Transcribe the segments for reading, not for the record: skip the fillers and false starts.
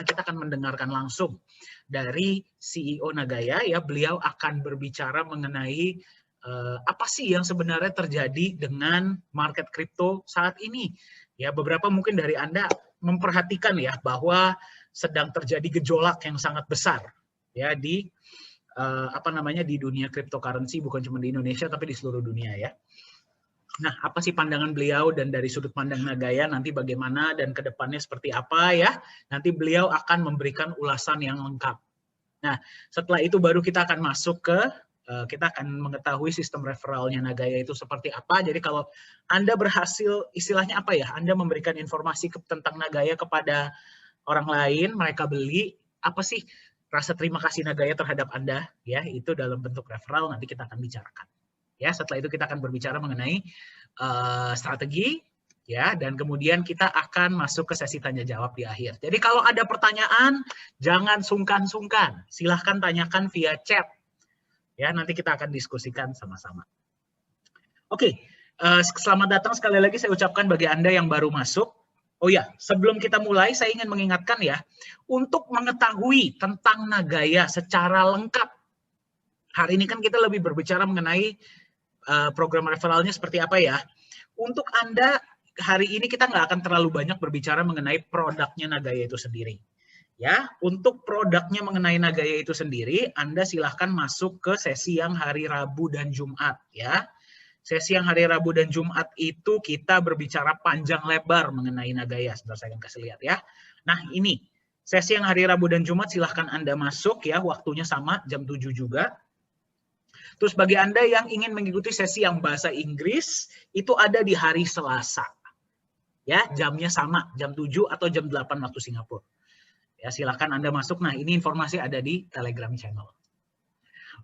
kita akan mendengarkan langsung dari CEO Nagaya ya. Beliau akan berbicara mengenai apa sih yang sebenarnya terjadi dengan market kripto saat ini. Ya, beberapa mungkin dari Anda memperhatikan ya bahwa sedang terjadi gejolak yang sangat besar ya di di dunia cryptocurrency, bukan cuma di Indonesia tapi di seluruh dunia ya. Nah, apa sih pandangan beliau dan dari sudut pandang Nagaya nanti bagaimana dan ke depannya seperti apa ya? Nanti beliau akan memberikan ulasan yang lengkap. Nah, setelah itu baru kita akan masuk ke kita akan mengetahui sistem referralnya Nagaya itu seperti apa. Jadi kalau Anda berhasil, istilahnya apa ya, Anda memberikan informasi tentang Nagaya kepada orang lain, mereka beli, apa sih rasa terima kasih Nagaya terhadap Anda? Ya, itu dalam bentuk referral nanti kita akan bicarakan. Ya, setelah itu kita akan berbicara mengenai strategi, ya, dan kemudian kita akan masuk ke sesi tanya jawab di akhir. Jadi kalau ada pertanyaan, jangan sungkan-sungkan, silahkan tanyakan via chat. Ya, nanti kita akan diskusikan sama-sama. Oke, selamat datang sekali lagi saya ucapkan bagi Anda yang baru masuk. Oh ya, sebelum kita mulai, saya ingin mengingatkan ya, untuk mengetahui tentang Nagaya secara lengkap. Hari ini kan kita lebih berbicara mengenai program referralnya seperti apa ya. Untuk Anda, hari ini kita nggak akan terlalu banyak berbicara mengenai produknya Nagaya itu sendiri. Ya, untuk produknya mengenai Nagaya itu sendiri, Anda silahkan masuk ke sesi yang hari Rabu dan Jumat ya. Sesi yang hari Rabu dan Jumat itu kita berbicara panjang lebar mengenai Nagaya. Sebentar saya akan kasih lihat ya. Nah ini, sesi yang hari Rabu dan Jumat silahkan Anda masuk ya, waktunya sama, jam 7 juga. Terus bagi Anda yang ingin mengikuti sesi yang bahasa Inggris, itu ada di hari Selasa. Ya, jamnya sama, jam 7 atau jam 8 waktu Singapura. Ya, silahkan Anda masuk. Nah, ini informasi ada di Telegram channel.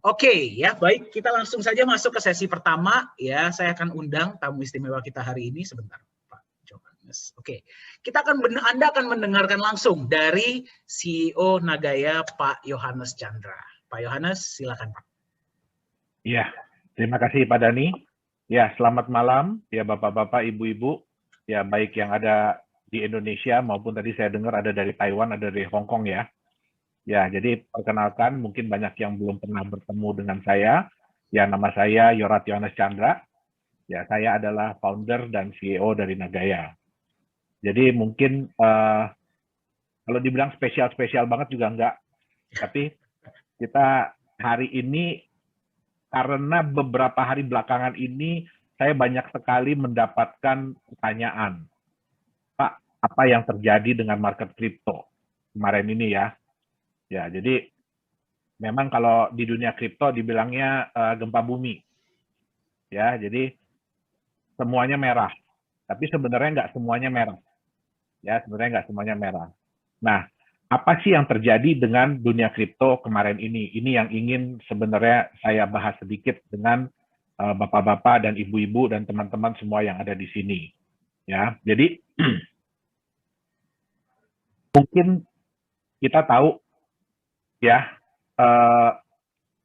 Oke, ya baik. Kita langsung saja masuk ke sesi pertama. Ya, saya akan undang tamu istimewa kita hari ini sebentar, Pak Johannes. Oke, Anda akan mendengarkan langsung dari CEO Nagaya, Pak Yohanes Chandra. Pak Yohanes, silakan Pak. Ya, terima kasih Pak Dani. Ya, selamat malam ya Bapak-bapak, Ibu-ibu. Ya, baik yang ada di Indonesia maupun tadi saya dengar ada dari Taiwan, ada dari Hong Kong ya. Ya, jadi perkenalkan mungkin banyak yang belum pernah bertemu dengan saya. Ya, nama saya Yorat Yohanes Chandra. Ya, saya adalah founder dan CEO dari Nagaya. Jadi mungkin kalau dibilang spesial-spesial banget juga enggak. Tapi kita hari ini karena beberapa hari belakangan ini saya banyak sekali mendapatkan pertanyaan. Pak, apa yang terjadi dengan market kripto kemarin ini ya? Ya, jadi memang kalau di dunia kripto dibilangnya gempa bumi. Ya, jadi semuanya merah. Tapi sebenarnya nggak semuanya merah. Ya, sebenarnya nggak semuanya merah. Nah, apa sih yang terjadi dengan dunia kripto kemarin ini? Ini yang ingin sebenarnya saya bahas sedikit dengan bapak-bapak dan ibu-ibu dan teman-teman semua yang ada di sini. Ya, jadi mungkin kita tahu ya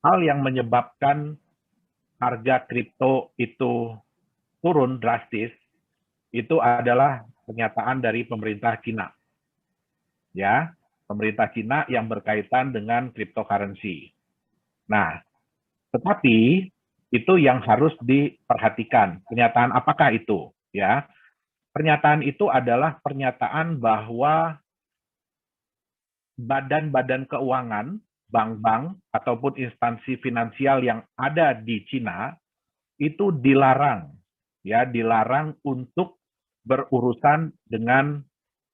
hal yang menyebabkan harga kripto itu turun drastis itu adalah pernyataan dari pemerintah Cina. Ya, pemerintah Cina yang berkaitan dengan cryptocurrency. Nah, tetapi itu yang harus diperhatikan. Pernyataan apakah itu? Ya, pernyataan itu adalah pernyataan bahwa badan-badan keuangan, bank-bank ataupun instansi finansial yang ada di Cina itu dilarang, ya, dilarang untuk berurusan dengan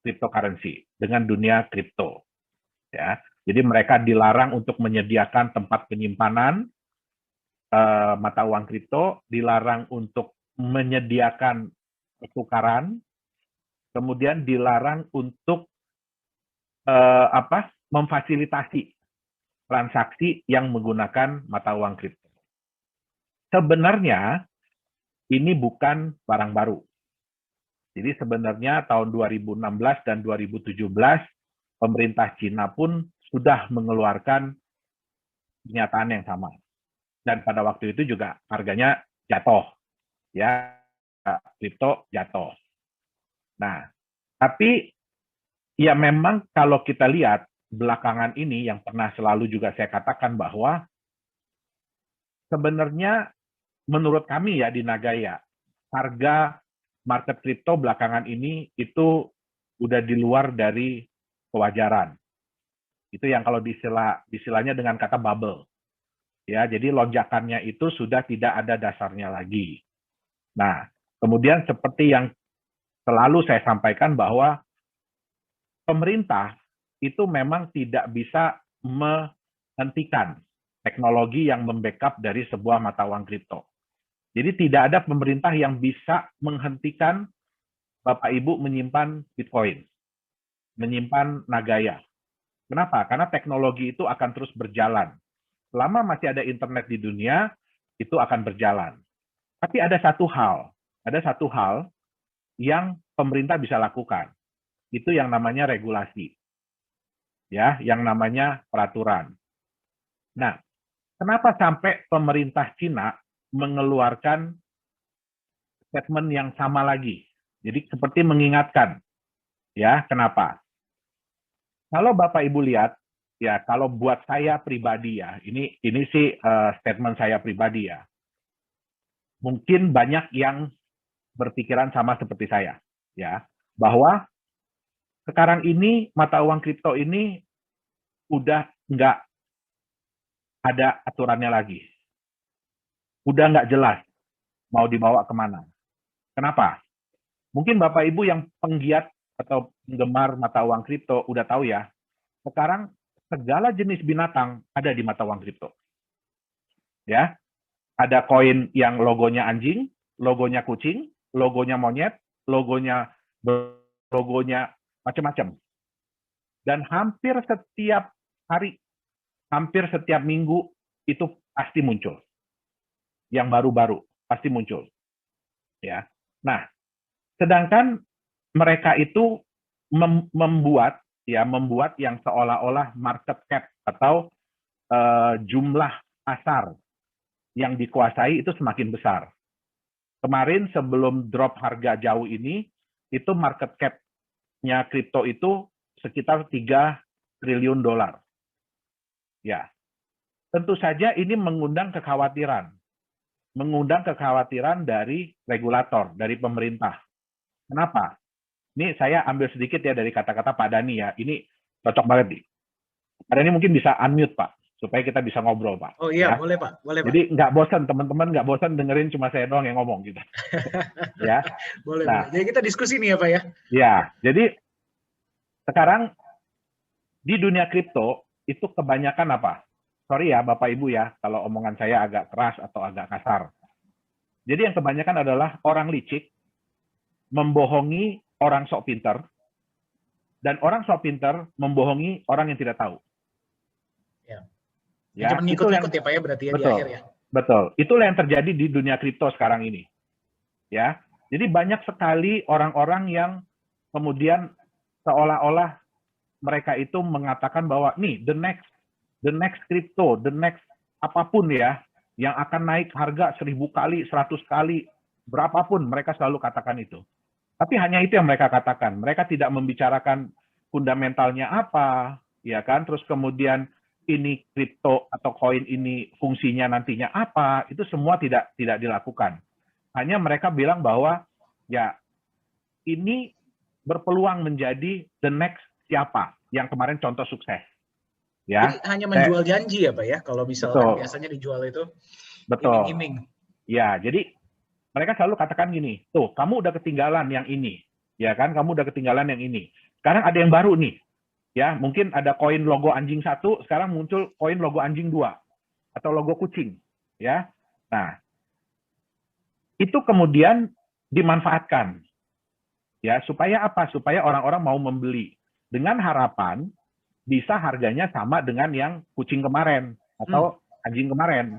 cryptocurrency, dengan dunia kripto. Ya, jadi mereka dilarang untuk menyediakan tempat penyimpanan mata uang kripto, dilarang untuk menyediakan pertukaran, kemudian dilarang untuk memfasilitasi transaksi yang menggunakan mata uang kripto. Sebenarnya ini bukan barang baru. Jadi sebenarnya tahun 2016 dan 2017 pemerintah Cina pun sudah mengeluarkan pernyataan yang sama. Dan pada waktu itu juga harganya jatuh. Ya, kripto jatuh. Nah, tapi Ya memang kalau kita lihat belakangan ini yang pernah selalu juga saya katakan bahwa sebenarnya menurut kami ya di Nagaya, harga market kripto belakangan ini itu udah di luar dari kewajaran. Itu yang kalau istilahnya dengan kata bubble. Ya, jadi lonjakannya itu sudah tidak ada dasarnya lagi. Nah, kemudian seperti yang selalu saya sampaikan bahwa pemerintah itu memang tidak bisa menghentikan teknologi yang membackup dari sebuah mata uang kripto. Jadi tidak ada pemerintah yang bisa menghentikan Bapak Ibu menyimpan Bitcoin, menyimpan Nagaya. Kenapa? Karena teknologi itu akan terus berjalan. Selama masih ada internet di dunia, itu akan berjalan. Tapi ada satu hal yang pemerintah bisa lakukan. Itu yang namanya regulasi. Ya, yang namanya peraturan. Nah, kenapa sampai pemerintah Cina mengeluarkan statement yang sama lagi? Jadi seperti mengingatkan, ya, kenapa? Kalau Bapak Ibu lihat, ya, kalau buat saya pribadi ya, ini sih statement saya pribadi ya. Mungkin banyak yang berpikiran sama seperti saya, ya, bahwa sekarang ini mata uang kripto ini udah nggak ada aturannya lagi, udah nggak jelas mau dibawa kemana. Kenapa? Mungkin Bapak Ibu yang penggiat atau penggemar mata uang kripto udah tahu ya, sekarang segala jenis binatang ada di mata uang kripto. Ya, ada koin yang logonya anjing, logonya kucing, logonya monyet, logonya macam-macam. Dan hampir setiap hari, hampir setiap minggu itu pasti muncul. Yang baru-baru pasti muncul. Ya. Nah, sedangkan mereka itu membuat yang seolah-olah market cap atau jumlah pasar yang dikuasai itu semakin besar. Kemarin sebelum drop harga jauh ini, itu market cap-nya kripto itu sekitar 3 triliun dolar. Ya, tentu saja ini mengundang kekhawatiran dari regulator, dari pemerintah. Kenapa? Ini saya ambil sedikit ya dari kata-kata Pak Dhani ya. Ini cocok banget nih. Pak Dhani mungkin bisa unmute Pak, supaya kita bisa ngobrol Pak. Oh iya, ya. boleh Pak. Boleh, Jadi nggak bosan, teman-teman nggak bosan dengerin cuma saya doang yang ngomong gitu. Ya. Boleh, Nah, boleh. Jadi kita diskusi nih ya Pak ya. Ya, jadi sekarang di dunia kripto itu kebanyakan apa? Sorry ya Bapak Ibu ya, kalau omongan saya agak keras atau agak kasar. Jadi yang kebanyakan adalah orang licik membohongi orang sok pinter, dan orang sok pinter membohongi orang yang tidak tahu. Ya, cuma ngikut-ngikut ya Pak ya berarti ya betul, di akhir ya. Betul. Itulah yang terjadi di dunia kripto sekarang ini. Ya. Jadi banyak sekali orang-orang yang kemudian seolah-olah mereka itu mengatakan bahwa nih the next crypto, the next apapun ya yang akan naik harga 1000 kali, 100 kali, berapapun mereka selalu katakan itu. Tapi hanya itu yang mereka katakan. Mereka tidak membicarakan fundamentalnya apa, ya kan? Terus kemudian ini kripto atau koin ini fungsinya nantinya apa, itu semua tidak dilakukan. Hanya mereka bilang bahwa ya ini berpeluang menjadi the next siapa yang kemarin contoh sukses. Ya. Jadi hanya menjual janji ya Pak ya, kalau misalkan biasanya dijual itu iming-iming. Ya, jadi mereka selalu katakan gini, tuh kamu udah ketinggalan yang ini, ya kan? Kamu udah ketinggalan yang ini. Sekarang ada yang baru nih, ya mungkin ada koin logo anjing 1, sekarang muncul koin logo anjing 2 atau logo kucing, ya. Nah, itu kemudian dimanfaatkan, ya supaya apa? Supaya orang-orang mau membeli dengan harapan bisa harganya sama dengan yang kucing kemarin atau anjing kemarin,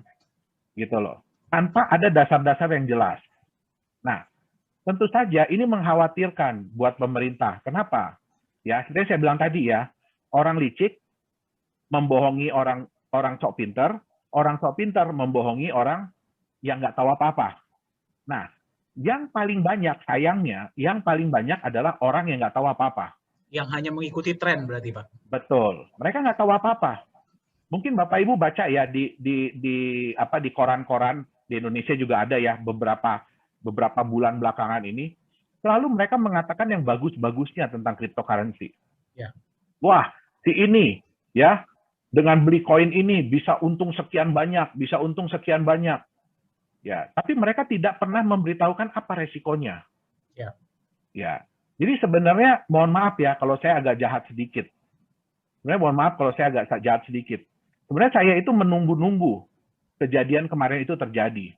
gitu loh. Tanpa ada dasar-dasar yang jelas. Nah, tentu saja ini mengkhawatirkan buat pemerintah. Kenapa? Ya, seperti saya bilang tadi ya, orang licik membohongi orang sok pinter, orang sok pinter membohongi orang yang nggak tahu apa-apa. Nah, yang paling banyak sayangnya, yang paling banyak adalah orang yang nggak tahu apa-apa. Yang hanya mengikuti tren berarti, Pak. Betul. Mereka nggak tahu apa-apa. Mungkin Bapak Ibu baca ya di koran-koran di Indonesia juga ada ya beberapa bulan belakangan ini. Selalu mereka mengatakan yang bagus-bagusnya tentang cryptocurrency. Ya. Wah, si ini ya dengan beli koin ini bisa untung sekian banyak, bisa untung sekian banyak. Ya, tapi mereka tidak pernah memberitahukan apa resikonya. Ya. Ya. Jadi sebenarnya mohon maaf ya kalau saya agak jahat sedikit. Sebenarnya mohon maaf kalau saya agak jahat sedikit. Sebenarnya saya itu menunggu-nunggu kejadian kemarin itu terjadi.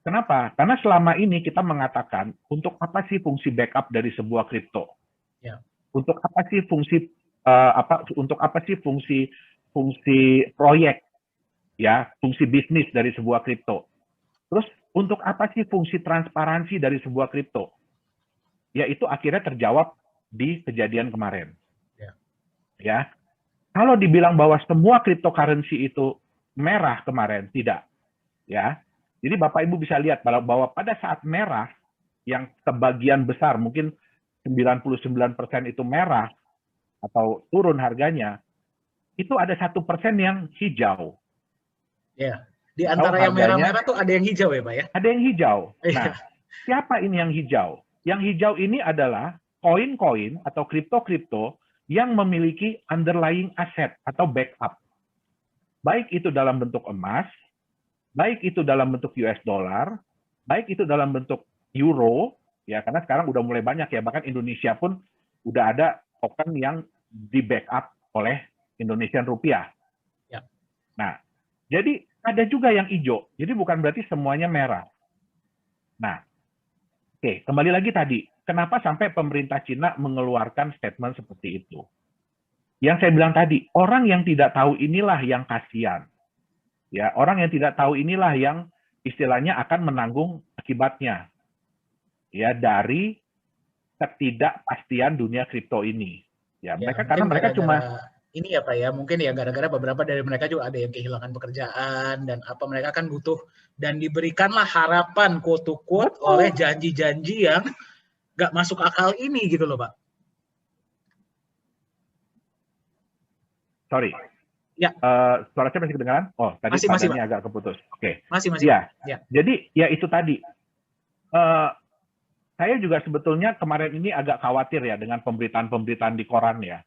Kenapa? Karena selama ini kita mengatakan untuk apa sih fungsi backup dari sebuah kripto? Ya. Untuk apa sih fungsi fungsi proyek ya, fungsi bisnis dari sebuah kripto? Terus untuk apa sih fungsi transparansi dari sebuah kripto? Ya itu akhirnya terjawab di kejadian kemarin. Ya. Kalau dibilang bahwa semua cryptocurrency itu merah kemarin, tidak. Ya. Jadi Bapak Ibu bisa lihat bahwa pada saat merah, yang sebagian besar, mungkin 99% itu merah, atau turun harganya, itu ada 1% yang hijau. Ya. Di antara yang merah-merah tuh ada yang hijau ya Pak ya? Ada yang hijau. Nah, siapa ini yang hijau? Yang hijau ini adalah koin-koin atau kripto-kripto yang memiliki underlying asset atau backup. Baik itu dalam bentuk emas, baik itu dalam bentuk US dollar, baik itu dalam bentuk euro, ya karena sekarang udah mulai banyak ya, bahkan Indonesia pun udah ada token yang di backup oleh Indonesian rupiah. Ya. Nah, jadi ada juga yang hijau, jadi bukan berarti semuanya merah. Nah, oke, kembali lagi tadi, kenapa sampai pemerintah Cina mengeluarkan statement seperti itu? Yang saya bilang tadi, orang yang tidak tahu inilah yang kasihan. Ya, orang yang tidak tahu inilah yang istilahnya akan menanggung akibatnya. Ya, dari ketidakpastian dunia kripto ini. Ya, mereka karena mereka cuma ini ya Pak ya, mungkin ya gara-gara beberapa dari mereka juga ada yang kehilangan pekerjaan dan apa mereka kan butuh dan diberikanlah harapan quote-unquote oleh janji-janji yang nggak masuk akal ini gitu loh Pak. Sorry. Ya. Suara saya masih kedengaran? Oh, tadi padanya agak keputus. Oke. Masih. Ya. Jadi ya itu tadi. Saya juga sebetulnya kemarin ini agak khawatir ya dengan pemberitaan-pemberitaan di koran ya.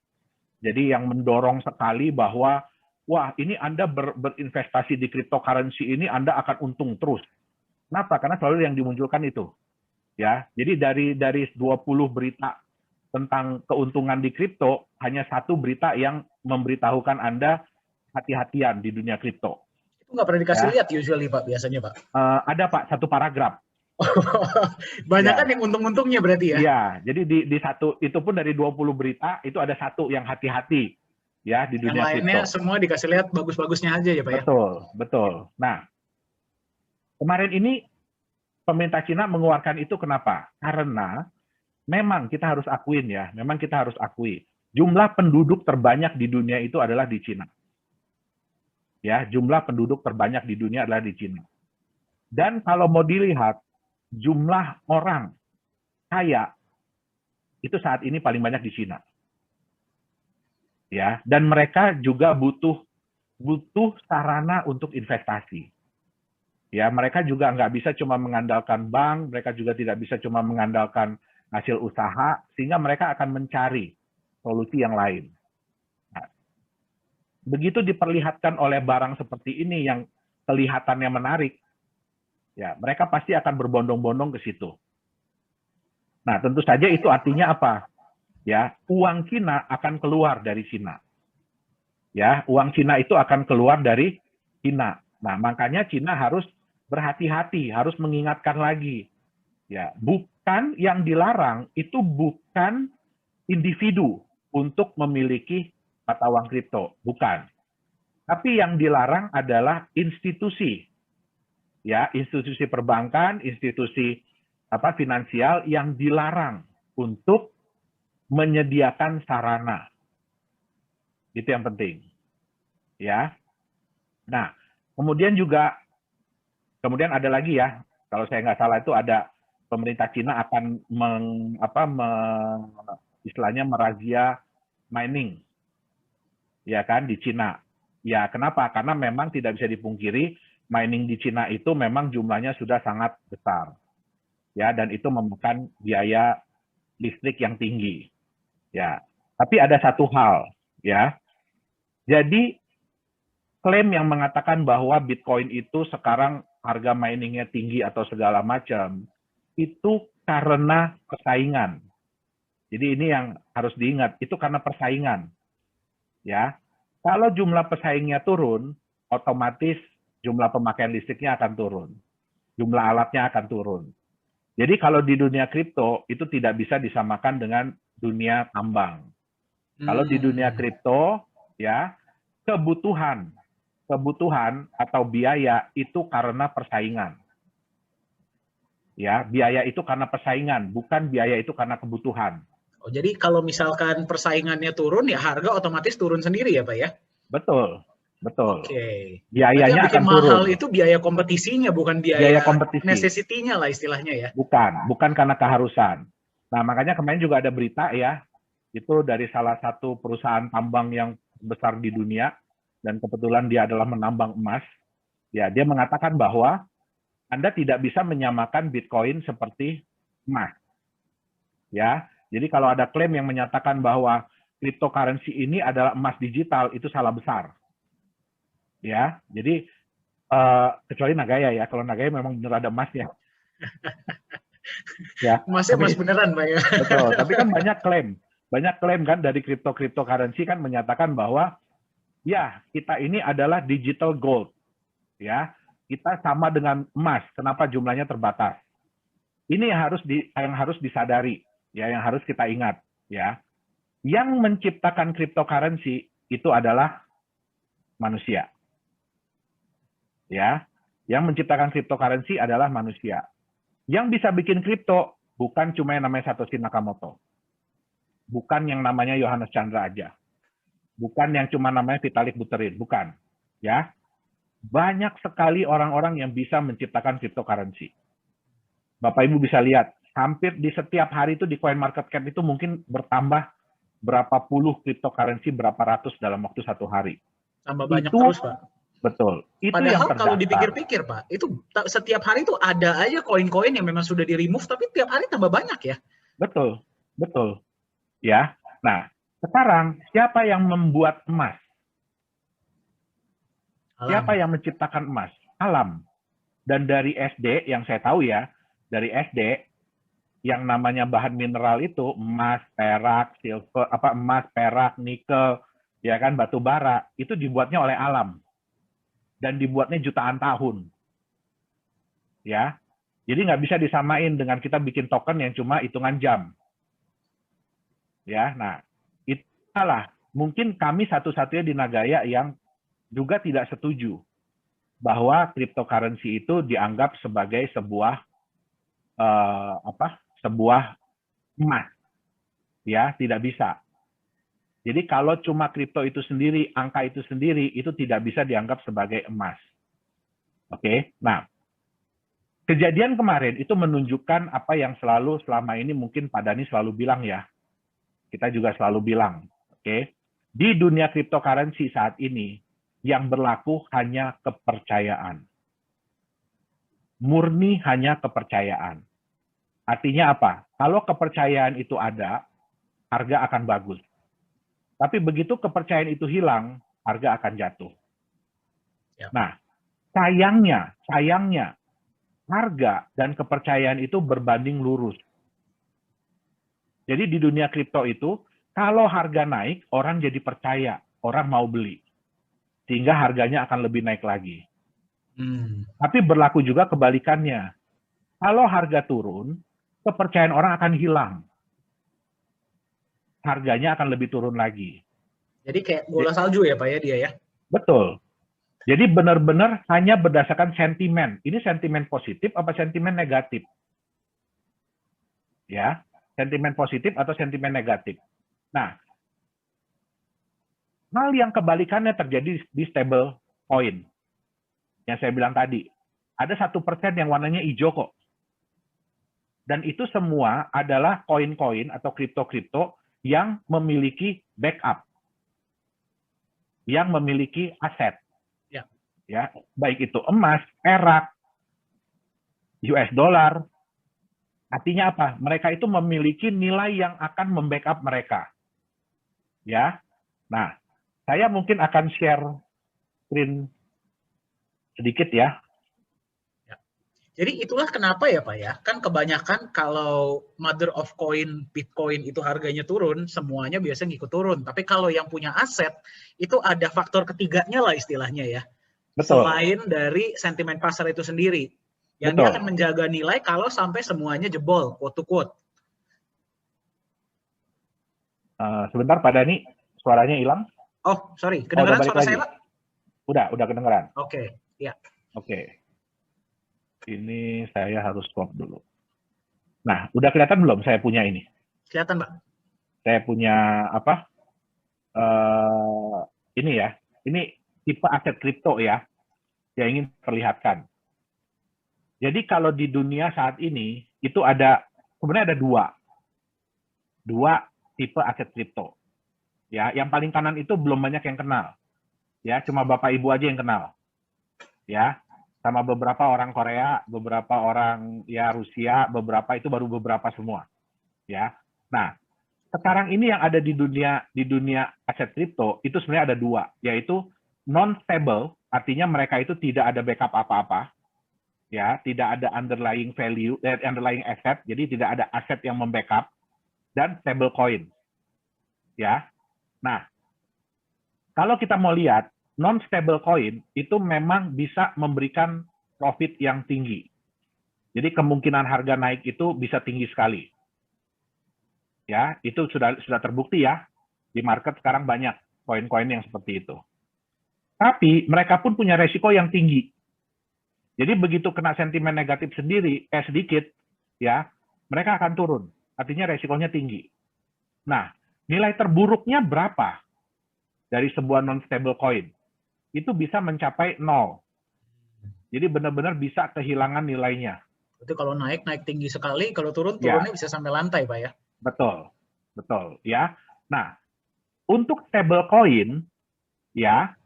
Jadi yang mendorong sekali bahwa wah ini Anda berinvestasi di cryptocurrency ini Anda akan untung terus. Kenapa? Karena selalu yang dimunculkan itu. Ya. Jadi dari 20 berita tentang keuntungan di kripto, hanya satu berita yang memberitahukan Anda hati-hatian di dunia kripto. Itu nggak pernah dikasih lihat usually Pak, biasanya Pak? Ada Pak, satu paragraf. Banyak kan yang untung-untungnya berarti ya? Iya, jadi di satu, itu pun dari 20 berita, itu ada satu yang hati-hati ya di dunia kripto. Yang lainnya semua dikasih lihat bagus-bagusnya aja ya Pak ya? Betul. Nah, kemarin ini pemerintah Cina mengeluarkan itu kenapa? Karena memang kita harus akuin ya, jumlah penduduk terbanyak di dunia itu adalah di Cina. Ya, jumlah penduduk terbanyak di dunia adalah di Cina. Dan kalau mau dilihat jumlah orang kaya itu saat ini paling banyak di Cina. Ya, dan mereka juga butuh sarana untuk investasi. Ya, mereka juga nggak bisa cuma mengandalkan bank, mereka juga tidak bisa cuma mengandalkan hasil usaha, sehingga mereka akan mencari solusi yang lain. Nah, begitu diperlihatkan oleh barang seperti ini yang kelihatannya menarik, ya mereka pasti akan berbondong-bondong ke situ. Nah, tentu saja itu artinya apa? Ya, uang Cina akan keluar dari Cina. Ya, uang Cina itu akan keluar dari Cina. Nah, makanya Cina harus berhati-hati, harus mengingatkan lagi. Ya, bukan yang dilarang itu bukan individu untuk memiliki mata uang kripto, bukan. Tapi yang dilarang adalah institusi. Ya, institusi perbankan, institusi finansial yang dilarang untuk menyediakan sarana. Itu yang penting. Ya. Nah, kemudian ada lagi ya, kalau saya nggak salah itu ada pemerintah Cina akan istilahnya merazia mining, ya kan, di Cina. Ya, kenapa? Karena memang tidak bisa dipungkiri mining di Cina itu memang jumlahnya sudah sangat besar, ya, dan itu memakan biaya listrik yang tinggi, ya. Tapi ada satu hal, ya. Jadi klaim yang mengatakan bahwa Bitcoin itu sekarang harga miningnya tinggi atau segala macam, itu karena persaingan. Jadi ini yang harus diingat, itu karena persaingan. Ya, kalau jumlah pesaingnya turun, otomatis jumlah pemakaian listriknya akan turun, jumlah alatnya akan turun. Jadi kalau di dunia kripto itu tidak bisa disamakan dengan dunia tambang. Kalau di dunia kripto, ya, kebutuhan atau biaya itu karena persaingan. Ya, biaya itu karena persaingan, bukan biaya itu karena kebutuhan. Oh, jadi kalau misalkan persaingannya turun, ya harga otomatis turun sendiri ya, Pak ya? Betul, betul. Oke. Biayanya bikin akan mahal turun. itu biaya kompetisinya, bukan biaya kompetisi. necessity-nya lah istilahnya ya? Bukan karena keharusan. Nah, makanya kemarin juga ada berita ya, itu dari salah satu perusahaan tambang yang besar di dunia, dan kebetulan dia adalah menambang emas. Ya, dia mengatakan bahwa Anda tidak bisa menyamakan Bitcoin seperti emas. Ya, jadi kalau ada klaim yang menyatakan bahwa cryptocurrency ini adalah emas digital, itu salah besar. Ya, jadi kecuali Nagaya ya, kalau Nagaya memang benar ada emasnya. Ya, Emasnya emas beneran, Pak ya? Betul, tapi kan banyak klaim kan dari cryptocurrency kan menyatakan bahwa ya kita ini adalah digital gold, ya kita sama dengan emas. Kenapa jumlahnya terbatas? Ini yang harus disadari, ya, yang harus kita ingat, ya. Yang menciptakan cryptocurrency itu adalah manusia, ya. Yang menciptakan cryptocurrency adalah manusia. Yang bisa bikin kripto bukan cuma yang namanya Satoshi Nakamoto, bukan yang namanya Yohanes Chandra aja, bukan yang cuma namanya Vitalik Buterin, bukan, ya. Banyak sekali orang-orang yang bisa menciptakan cryptocurrency. Bapak Ibu bisa lihat, hampir di setiap hari itu di CoinMarketCap itu mungkin bertambah berapa puluh cryptocurrency, berapa ratus dalam waktu satu hari. Tambah banyak terus, Pak. Betul. Itu Padahal yang terdaftar. Kalau dipikir-pikir, Pak, itu setiap hari itu ada aja koin-koin yang memang sudah di-remove, tapi tiap hari tambah banyak ya? Betul, betul. Ya, nah sekarang siapa yang membuat emas? Siapa yang menciptakan emas? Alam. Dan dari SD, yang saya tahu ya, dari SD, yang namanya bahan mineral itu emas, perak, silver, emas, perak, nikel, ya kan, batu bara, itu dibuatnya oleh alam. Dan dibuatnya jutaan tahun. Ya. Jadi nggak bisa disamain dengan kita bikin token yang cuma hitungan jam. Ya, nah, itulah mungkin kami satu-satunya di Nagaya yang juga tidak setuju bahwa cryptocurrency itu dianggap sebagai sebuah sebuah emas. Ya, tidak bisa. Jadi kalau cuma kripto itu sendiri, angka itu sendiri, itu tidak bisa dianggap sebagai emas. Oke, nah, kejadian kemarin itu menunjukkan apa yang selama ini mungkin Pak Dhani selalu bilang ya. Kita juga selalu bilang, oke, di dunia cryptocurrency saat ini, yang berlaku hanya kepercayaan. Murni hanya kepercayaan. Artinya apa? Kalau kepercayaan itu ada, harga akan bagus. Tapi begitu kepercayaan itu hilang, harga akan jatuh. Ya. Nah, sayangnya, harga dan kepercayaan itu berbanding lurus. Jadi di dunia kripto itu, kalau harga naik, orang jadi percaya, orang mau beli. Sehingga harganya akan lebih naik lagi. Tapi berlaku juga kebalikannya. Kalau harga turun, kepercayaan orang akan hilang. Harganya akan lebih turun lagi. Jadi kayak bola salju ya Pak ya dia ya? Betul. Jadi benar-benar hanya berdasarkan sentimen. Ini sentimen positif apa sentimen negatif? Ya, sentimen positif atau sentimen negatif. Nah, hal yang kebalikannya terjadi di stable coin. Yang saya bilang tadi. Ada 1% yang warnanya hijau kok. Dan itu semua adalah koin-koin atau kripto-kripto yang memiliki backup, yang memiliki aset. Ya. Ya, baik itu emas, perak, US dollar. Artinya apa? Mereka itu memiliki nilai yang akan membackup mereka. Ya. Nah, saya mungkin akan share screen sedikit ya. Jadi itulah kenapa ya Pak ya, kan kebanyakan kalau mother of coin Bitcoin itu harganya turun, semuanya biasa ngikut turun. Tapi kalau yang punya aset, itu ada faktor ketiganya lah istilahnya ya. Betul. Selain dari sentimen pasar itu sendiri. Yang Betul. dia akan menjaga nilai kalau sampai semuanya jebol, quote to quote. Sebentar Pak Dhani, suaranya hilang. Oh, sorry. Kedengaran suara saya Pak? Udah kedengeran. Oke, ya. Oke. Ini saya harus stop dulu. Nah, udah kelihatan belum saya punya ini? Kelihatan, Pak. Saya punya apa? Ini ya. Ini tipe aset kripto ya, yang ingin perlihatkan. Jadi kalau di dunia saat ini, itu sebenarnya ada dua tipe aset kripto. Ya, yang paling kanan itu belum banyak yang kenal. Ya, cuma Bapak Ibu aja yang kenal. Ya, sama beberapa orang Korea, beberapa orang ya Rusia, beberapa itu baru beberapa semua. Ya. Nah, sekarang ini yang ada di dunia aset kripto itu sebenarnya ada dua, yaitu non-stable, artinya mereka itu tidak ada backup apa-apa. Ya, tidak ada underlying value, underlying asset, jadi tidak ada aset yang membackup, dan stable coin. Ya. Nah, kalau kita mau lihat non-stable coin itu memang bisa memberikan profit yang tinggi. Jadi kemungkinan harga naik itu bisa tinggi sekali. Ya, itu sudah terbukti ya. Di market sekarang banyak koin-koin yang seperti itu. Tapi mereka pun punya resiko yang tinggi. Jadi begitu kena sentimen negatif sedikit, ya, mereka akan turun. Artinya resikonya tinggi. Nah, nilai terburuknya berapa dari sebuah non-stable coin? Itu bisa mencapai 0. Jadi benar-benar bisa kehilangan nilainya. Berarti kalau naik tinggi sekali, kalau turunnya bisa sampai lantai, Pak ya? Betul, ya. Nah, untuk stable coin, ya,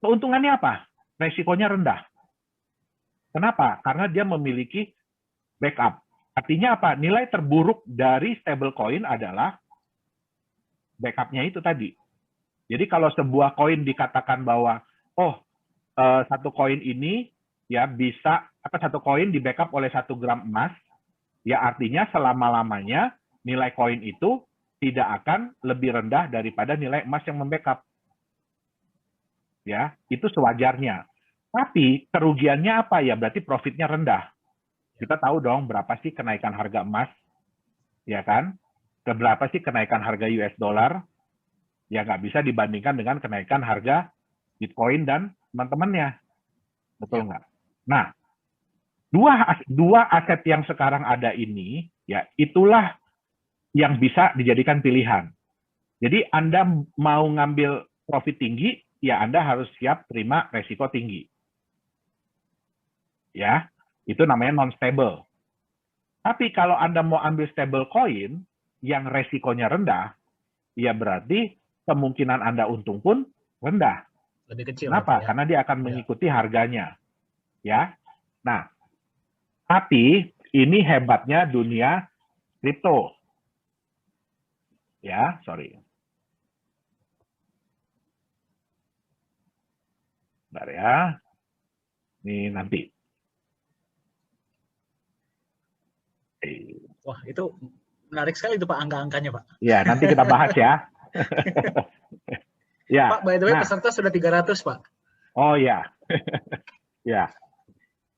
keuntungannya apa? Resikonya rendah. Kenapa? Karena dia memiliki backup. Artinya apa? Nilai terburuk dari stable coin adalah backup-nya itu tadi. Jadi kalau sebuah koin dikatakan bahwa satu koin ini ya bisa satu koin di backup oleh 1 gram emas, ya artinya selama-lamanya nilai koin itu tidak akan lebih rendah daripada nilai emas yang membackup. Ya, itu sewajarnya. Tapi kerugiannya apa ya? Berarti profitnya rendah. Kita tahu dong berapa sih kenaikan harga emas, ya kan? Berapa sih kenaikan harga US dollar? Ya nggak bisa dibandingkan dengan kenaikan harga Bitcoin dan teman-temannya. Betul nggak? Nah, dua aset yang sekarang ada ini, ya itulah yang bisa dijadikan pilihan. Jadi Anda mau ngambil profit tinggi, ya Anda harus siap terima resiko tinggi. Ya, itu namanya non-stable. Tapi kalau Anda mau ambil stable coin yang resikonya rendah, ya berarti kemungkinan Anda untung pun rendah. Lebih kecil. Kenapa? Ya? Karena dia akan mengikuti harganya. Ya. Nah, tapi ini hebatnya dunia kripto. Ya, sorry. Bentar ya. Ini nanti. Wah, itu menarik sekali itu Pak, angka-angkanya Pak. Ya, nanti kita bahas ya. Ya. Pak, by the way, peserta sudah 300 Pak. Oh ya. Ya.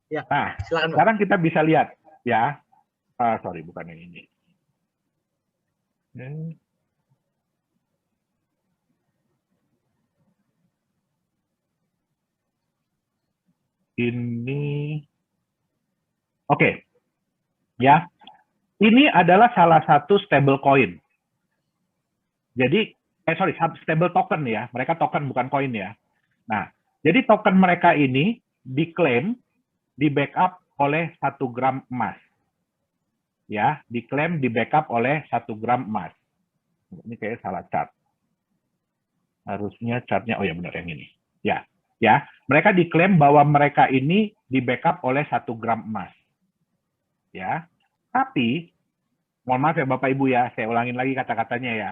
Ya, nah, silakan Pak. Sekarang kita bisa lihat ya. Sorry, bukan yang ini. Ini. Oke. Ya. Ini adalah salah satu stable coin. Jadi, stable token ya. Mereka token bukan koin ya. Nah, jadi token mereka ini diklaim di backup oleh 1 gram emas. ya, diklaim di backup oleh 1 gram emas. Ini kayak salah chart. Harusnya chartnya, oh ya benar yang ini. Ya, ya, mereka diklaim bahwa mereka ini di backup oleh 1 gram emas. Ya, tapi mohon maaf ya Bapak Ibu ya, saya ulangin lagi kata-katanya ya.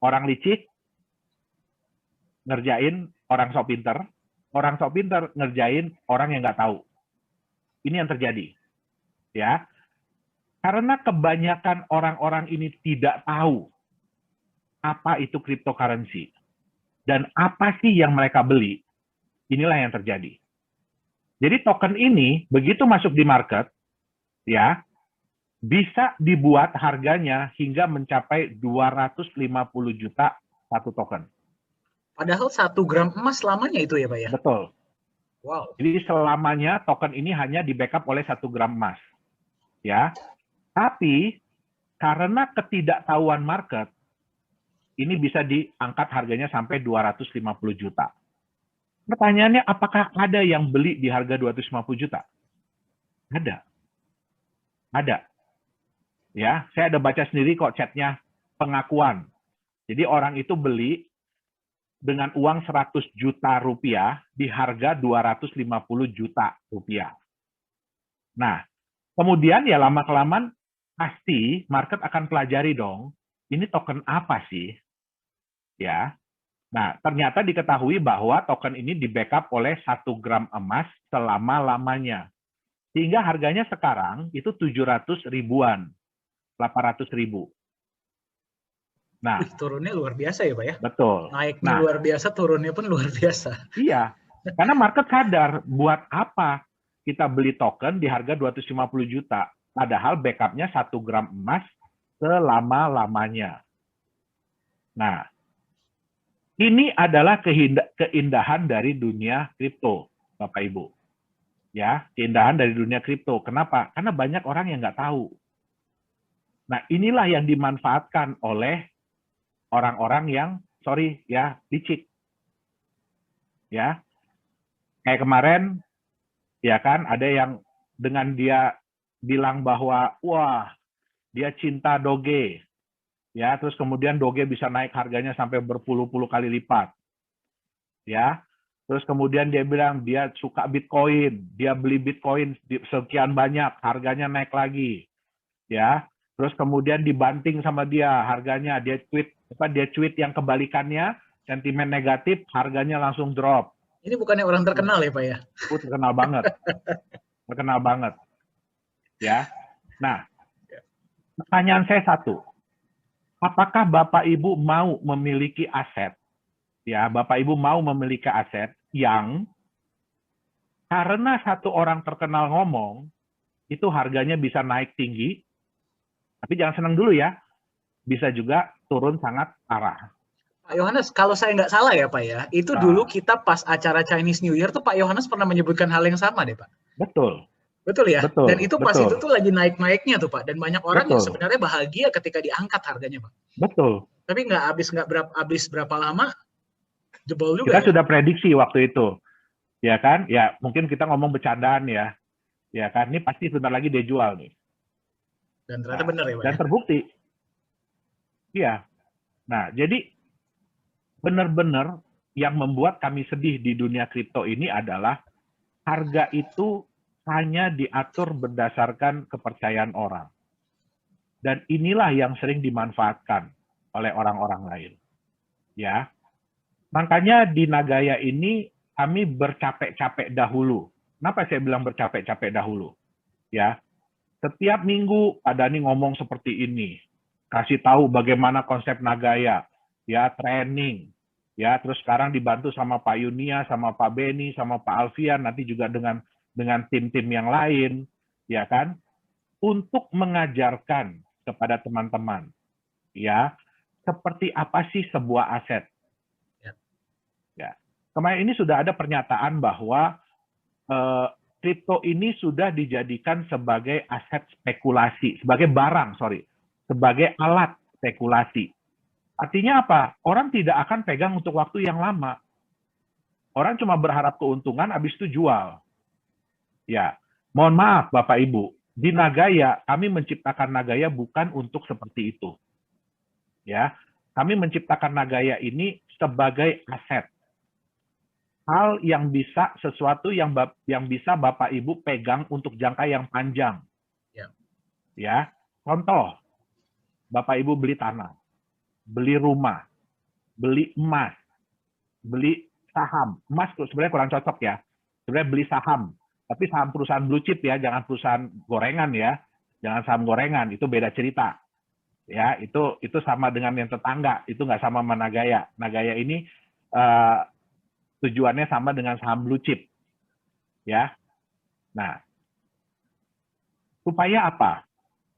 Orang licik ngerjain orang sok pinter ngerjain orang yang nggak tahu. Ini yang terjadi. Ya, karena kebanyakan orang-orang ini tidak tahu apa itu cryptocurrency dan apa sih yang mereka beli, inilah yang terjadi. Jadi token ini begitu masuk di market, ya, bisa dibuat harganya hingga mencapai 250 juta satu token. Padahal 1 gram emas selamanya itu ya Pak ya? Betul. Wow. Jadi selamanya token ini hanya di backup oleh 1 gram emas. Ya. Tapi karena ketidaktahuan market, ini bisa diangkat harganya sampai 250 juta. Pertanyaannya, apakah ada yang beli di harga 250 juta? Ada. Ada. Ya, saya ada baca sendiri kok chatnya pengakuan. Jadi orang itu beli dengan uang 100 juta rupiah di harga 250 juta rupiah. Nah, kemudian ya lama-kelamaan pasti market akan pelajari dong, ini token apa sih? Ya. Nah, ternyata diketahui bahwa token ini di backup oleh 1 gram emas selama-lamanya. Sehingga harganya sekarang itu 700 ribuan, 800 ribu. Nah, turunnya luar biasa ya Pak ya? Betul. Naiknya luar biasa, turunnya pun luar biasa. Iya, karena market sadar buat apa kita beli token di harga 250 juta, padahal backupnya 1 gram emas selama-lamanya. Nah, ini adalah keindahan dari dunia kripto, Bapak Ibu. Ya, keindahan dari dunia kripto. Kenapa? Karena banyak orang yang nggak tahu. Nah, inilah yang dimanfaatkan oleh orang-orang yang, sorry ya, licik. Ya, kayak kemarin, ya kan, ada yang dengan dia bilang bahwa, wah, dia cinta Doge. Ya, terus kemudian Doge bisa naik harganya sampai berpuluh-puluh kali lipat. Ya, terus kemudian dia bilang dia suka Bitcoin, dia beli Bitcoin sekian banyak, harganya naik lagi. Ya, terus kemudian dibanting sama dia harganya, dia tweet yang kebalikannya, sentimen negatif, harganya langsung drop. Ini bukannya orang terkenal ya Pak ya? Terkenal banget. Terkenal banget. Ya. Nah, pertanyaan saya satu. Apakah Bapak Ibu mau memiliki aset? Ya, Bapak Ibu mau memiliki aset yang karena satu orang terkenal ngomong, itu harganya bisa naik tinggi, tapi jangan senang dulu ya, bisa juga turun sangat parah. Pak Yohanes, kalau saya nggak salah ya Pak ya, itu dulu kita pas acara Chinese New Year tuh Pak Yohanes pernah menyebutkan hal yang sama deh Pak. Betul. Betul ya? Betul, dan itu pas itu tuh lagi naik-naiknya tuh Pak, dan banyak orang yang sebenarnya bahagia ketika diangkat harganya Pak. Betul. Tapi nggak habis berapa lama, jebol juga. Kita sudah prediksi waktu itu, ya kan? Ya mungkin kita ngomong bercandaan ya, ya kan? Ini pasti sebentar lagi dia jual nih. Dan ternyata benar ya Pak. Dan terbukti. Iya. Nah, jadi benar-benar yang membuat kami sedih di dunia kripto ini adalah harga itu hanya diatur berdasarkan kepercayaan orang. Dan inilah yang sering dimanfaatkan oleh orang-orang lain. Ya. Makanya di Nagaya ini kami bercapek-capek dahulu. Kenapa saya bilang bercapek-capek dahulu? Ya. Setiap minggu Pak Dhani ngomong seperti ini. Kasih tahu bagaimana konsep Nagaya, ya, training. Ya, terus sekarang dibantu sama Pak Yunia, sama Pak Beni, sama Pak Alfian, nanti juga dengan tim-tim yang lain, ya kan, untuk mengajarkan kepada teman-teman, ya, seperti apa sih sebuah aset. Ya. Kemarin ini sudah ada pernyataan bahwa kripto ini sudah dijadikan sebagai aset spekulasi, sebagai barang, sebagai alat spekulasi. Artinya apa? Orang tidak akan pegang untuk waktu yang lama. Orang cuma berharap keuntungan, habis itu jual. Ya, mohon maaf Bapak Ibu, di Nagaya, kami menciptakan Nagaya bukan untuk seperti itu. Ya, kami menciptakan Nagaya ini sebagai aset. Hal yang bisa, sesuatu yang bisa Bapak Ibu pegang untuk jangka yang panjang. Ya, contoh, Bapak Ibu beli tanah, beli rumah, beli emas, beli saham. Emas sebenarnya kurang cocok ya. Sebenarnya beli saham, tapi saham perusahaan blue chip ya, jangan perusahaan gorengan ya. Jangan saham gorengan, itu beda cerita. Ya, itu sama dengan yang tetangga, itu nggak sama sama Nagaya. Nagaya ini tujuannya sama dengan saham blue chip. Ya. Nah, supaya apa?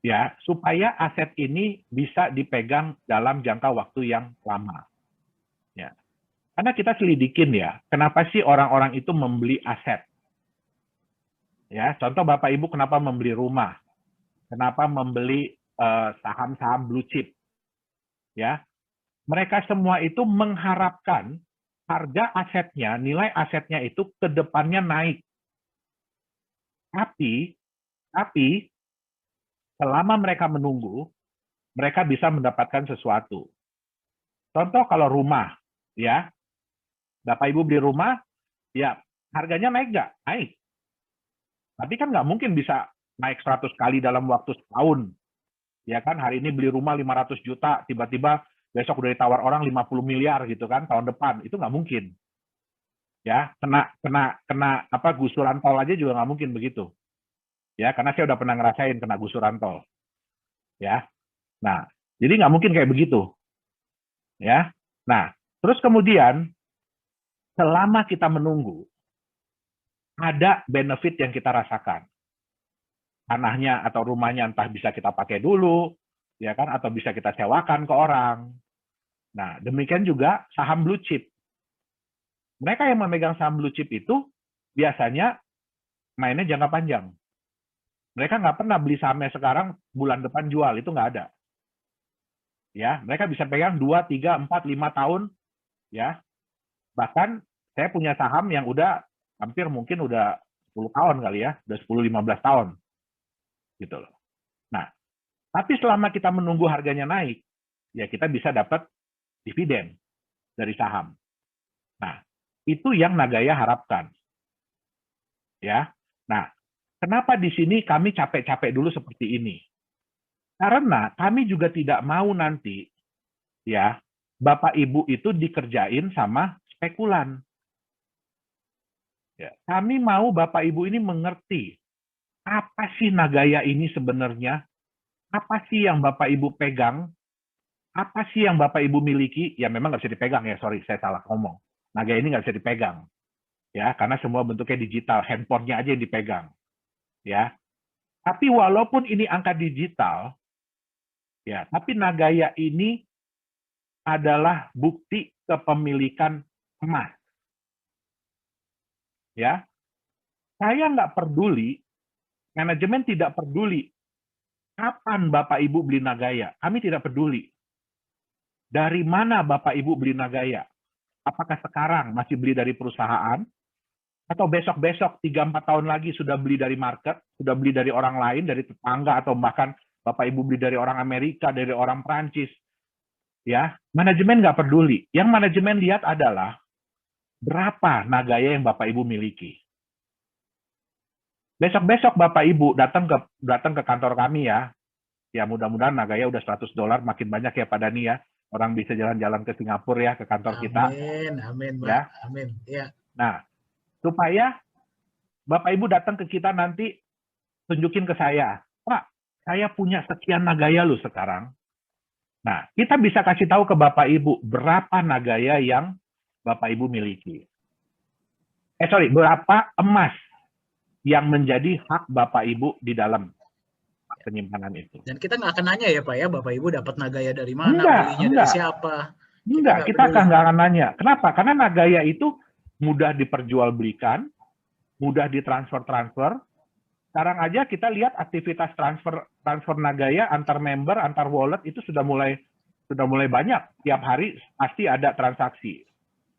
Ya, supaya aset ini bisa dipegang dalam jangka waktu yang lama. Ya. Karena kita selidikin ya, kenapa sih orang-orang itu membeli aset? Ya, contoh Bapak Ibu kenapa membeli rumah? Kenapa membeli saham-saham blue chip? Ya. Mereka semua itu mengharapkan harga asetnya, nilai asetnya itu ke depannya naik. Tapi selama mereka menunggu, mereka bisa mendapatkan sesuatu. Contoh kalau rumah, ya, Bapak Ibu beli rumah, ya harganya naik nggak? Naik. Tapi kan nggak mungkin bisa naik 100 kali dalam waktu setahun. Ya kan, hari ini beli rumah 500 juta, tiba-tiba besok udah ditawar orang 50 miliar gitu kan, tahun depan. Itu nggak mungkin. Ya, kena apa gusuran tol aja juga nggak mungkin begitu. Ya, karena saya udah pernah ngerasain kena gusuran tol. Ya. Nah, jadi nggak mungkin kayak begitu. Ya. Nah, terus kemudian selama kita menunggu, ada benefit yang kita rasakan. Tanahnya atau rumahnya entah bisa kita pakai dulu, ya kan, atau bisa kita sewakan ke orang. Nah, demikian juga saham blue chip. Mereka yang memegang saham blue chip itu biasanya mainnya jangka panjang. Mereka nggak pernah beli sahamnya sekarang, bulan depan jual, itu nggak ada. Ya, mereka bisa pegang 2, 3, 4, 5 tahun. Ya, bahkan saya punya saham yang udah hampir mungkin udah 10 tahun kali ya, udah 10-15 tahun. Gitu loh. Nah, tapi selama kita menunggu harganya naik, ya kita bisa dapat dividen dari saham. Nah, itu yang Nagaya harapkan. Ya. Nah, kenapa di sini kami capek-capek dulu seperti ini? Karena kami juga tidak mau nanti ya Bapak Ibu itu dikerjain sama spekulan. Ya, kami mau Bapak Ibu ini mengerti apa sih Nagaya ini sebenarnya? Apa sih yang Bapak Ibu pegang? Apa sih yang Bapak Ibu miliki? Ya memang nggak bisa dipegang ya, sorry saya salah ngomong. Nagaya ini nggak bisa dipegang. Ya, karena semua bentuknya digital, handphonenya aja yang dipegang. Ya. Tapi walaupun ini angka digital, ya, tapi Nagaya ini adalah bukti kepemilikan emas. Ya, saya nggak peduli, manajemen tidak peduli kapan Bapak Ibu beli Nagaya. Kami tidak peduli. Dari mana Bapak Ibu beli Nagaya? Apakah sekarang masih beli dari perusahaan? Atau besok-besok 3-4 tahun lagi sudah beli dari market, sudah beli dari orang lain, dari tetangga, atau bahkan Bapak Ibu beli dari orang Amerika, dari orang Prancis. Ya, manajemen nggak peduli. Yang manajemen lihat adalah berapa Nagaya yang Bapak Ibu miliki. Besok-besok Bapak Ibu datang ke kantor kami ya. Ya mudah-mudahan Nagaya udah $100 makin banyak ya Pak Dani ya. Orang bisa jalan-jalan ke Singapura ya, ke kantor kita. Amin, Pak. Ya. Amin. Ya. Nah, supaya Bapak Ibu datang ke kita nanti tunjukin ke saya, Pak, saya punya sekian Nagaya loh sekarang. Nah, kita bisa kasih tahu ke Bapak Ibu berapa Nagaya yang Bapak Ibu miliki. Berapa emas yang menjadi hak Bapak Ibu di dalam penyimpanan itu. Dan kita nggak akan nanya ya Pak ya, Bapak Ibu dapat Nagaya dari mana, belinya dari siapa. Kita nggak akan nanya. Kenapa? Karena Nagaya itu mudah diperjualbelikan, mudah ditransfer. Sekarang aja kita lihat aktivitas transfer Nagaya antar member, antar wallet itu sudah mulai banyak. Tiap hari pasti ada transaksi,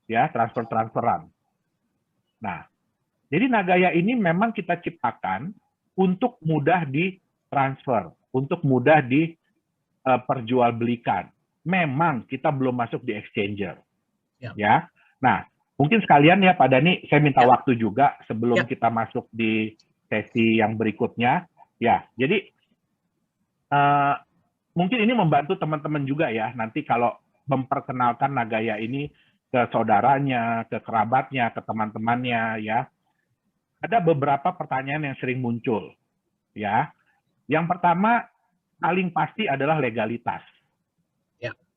ya transferan. Nah, jadi Nagaya ini memang kita ciptakan untuk mudah ditransfer, untuk mudah diperjualbelikan. Memang kita belum masuk di exchanger. Ya. Nah, mungkin sekalian ya Pak Dhani, saya minta waktu juga sebelum kita masuk di sesi yang berikutnya. Ya, jadi mungkin ini membantu teman-teman juga ya, nanti kalau memperkenalkan Nagaya ini ke saudaranya, ke kerabatnya, ke teman-temannya ya. Ada beberapa pertanyaan yang sering muncul ya. Yang pertama paling pasti adalah legalitas.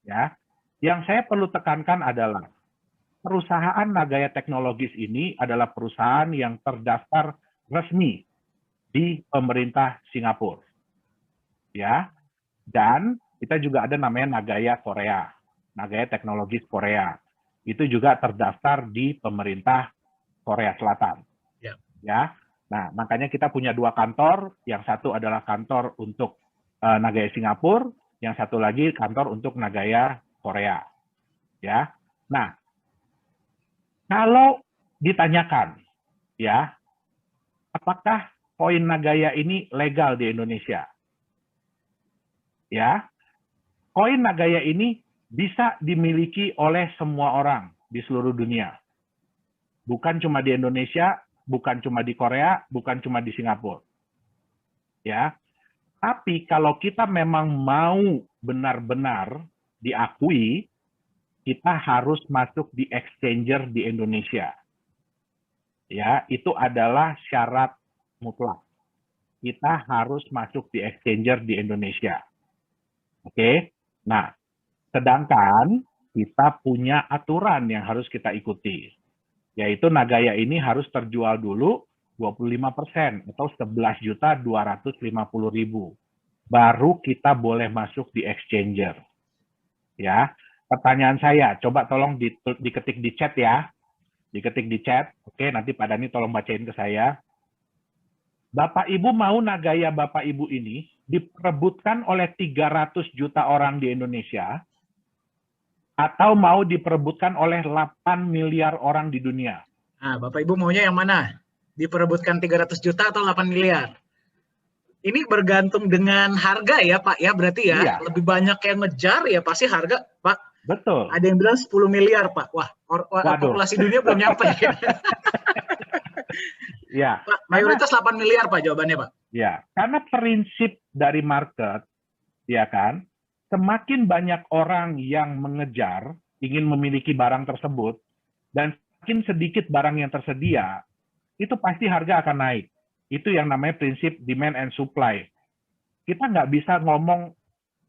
Ya. Yang saya perlu tekankan adalah perusahaan Nagaya Technologies ini adalah perusahaan yang terdaftar resmi di pemerintah Singapura. Ya. Dan kita juga ada namanya Nagaya Korea, Nagaya Technologies Korea. Itu juga terdaftar di pemerintah Korea Selatan. Ya. Nah, makanya kita punya dua kantor, yang satu adalah kantor untuk Nagaya Singapura, yang satu lagi kantor untuk Nagaya Korea. Ya. Nah, kalau ditanyakan, ya, apakah koin Nagaya ini legal di Indonesia? Ya, koin Nagaya ini bisa dimiliki oleh semua orang di seluruh dunia. Bukan cuma di Indonesia, bukan cuma di Korea, bukan cuma di Singapura. Ya, tapi kalau kita memang mau benar-benar diakui, kita harus masuk di exchanger di Indonesia. Ya, itu adalah syarat mutlak. Kita harus masuk di exchanger di Indonesia. Oke. Nah, sedangkan kita punya aturan yang harus kita ikuti. Yaitu Nagaya ini harus terjual dulu 25% atau 11.250.000. Baru kita boleh masuk di exchanger. Ya. Pertanyaan saya, coba tolong diketik di chat ya. Diketik di chat. Oke, nanti Pak Dhani tolong bacain ke saya. Bapak Ibu mau Nagaya Bapak Ibu ini diperebutkan oleh 300 juta orang di Indonesia atau mau diperebutkan oleh 8 miliar orang di dunia? Nah, Bapak Ibu maunya yang mana? Diperebutkan 300 juta atau 8 miliar? Ini bergantung dengan harga ya Pak ya, berarti ya. Iya. Lebih banyak yang ngejar ya pasti harga Pak. Betul. Ada yang bilang 10 miliar Pak. Wah, populasi dunia belum nyampe. Ya. Pak, mayoritas 8 miliar Pak jawabannya Pak. Ya, karena prinsip dari market, ya kan, semakin banyak orang yang mengejar, ingin memiliki barang tersebut, dan semakin sedikit barang yang tersedia, itu pasti harga akan naik. Itu yang namanya prinsip demand and supply. Kita nggak bisa ngomong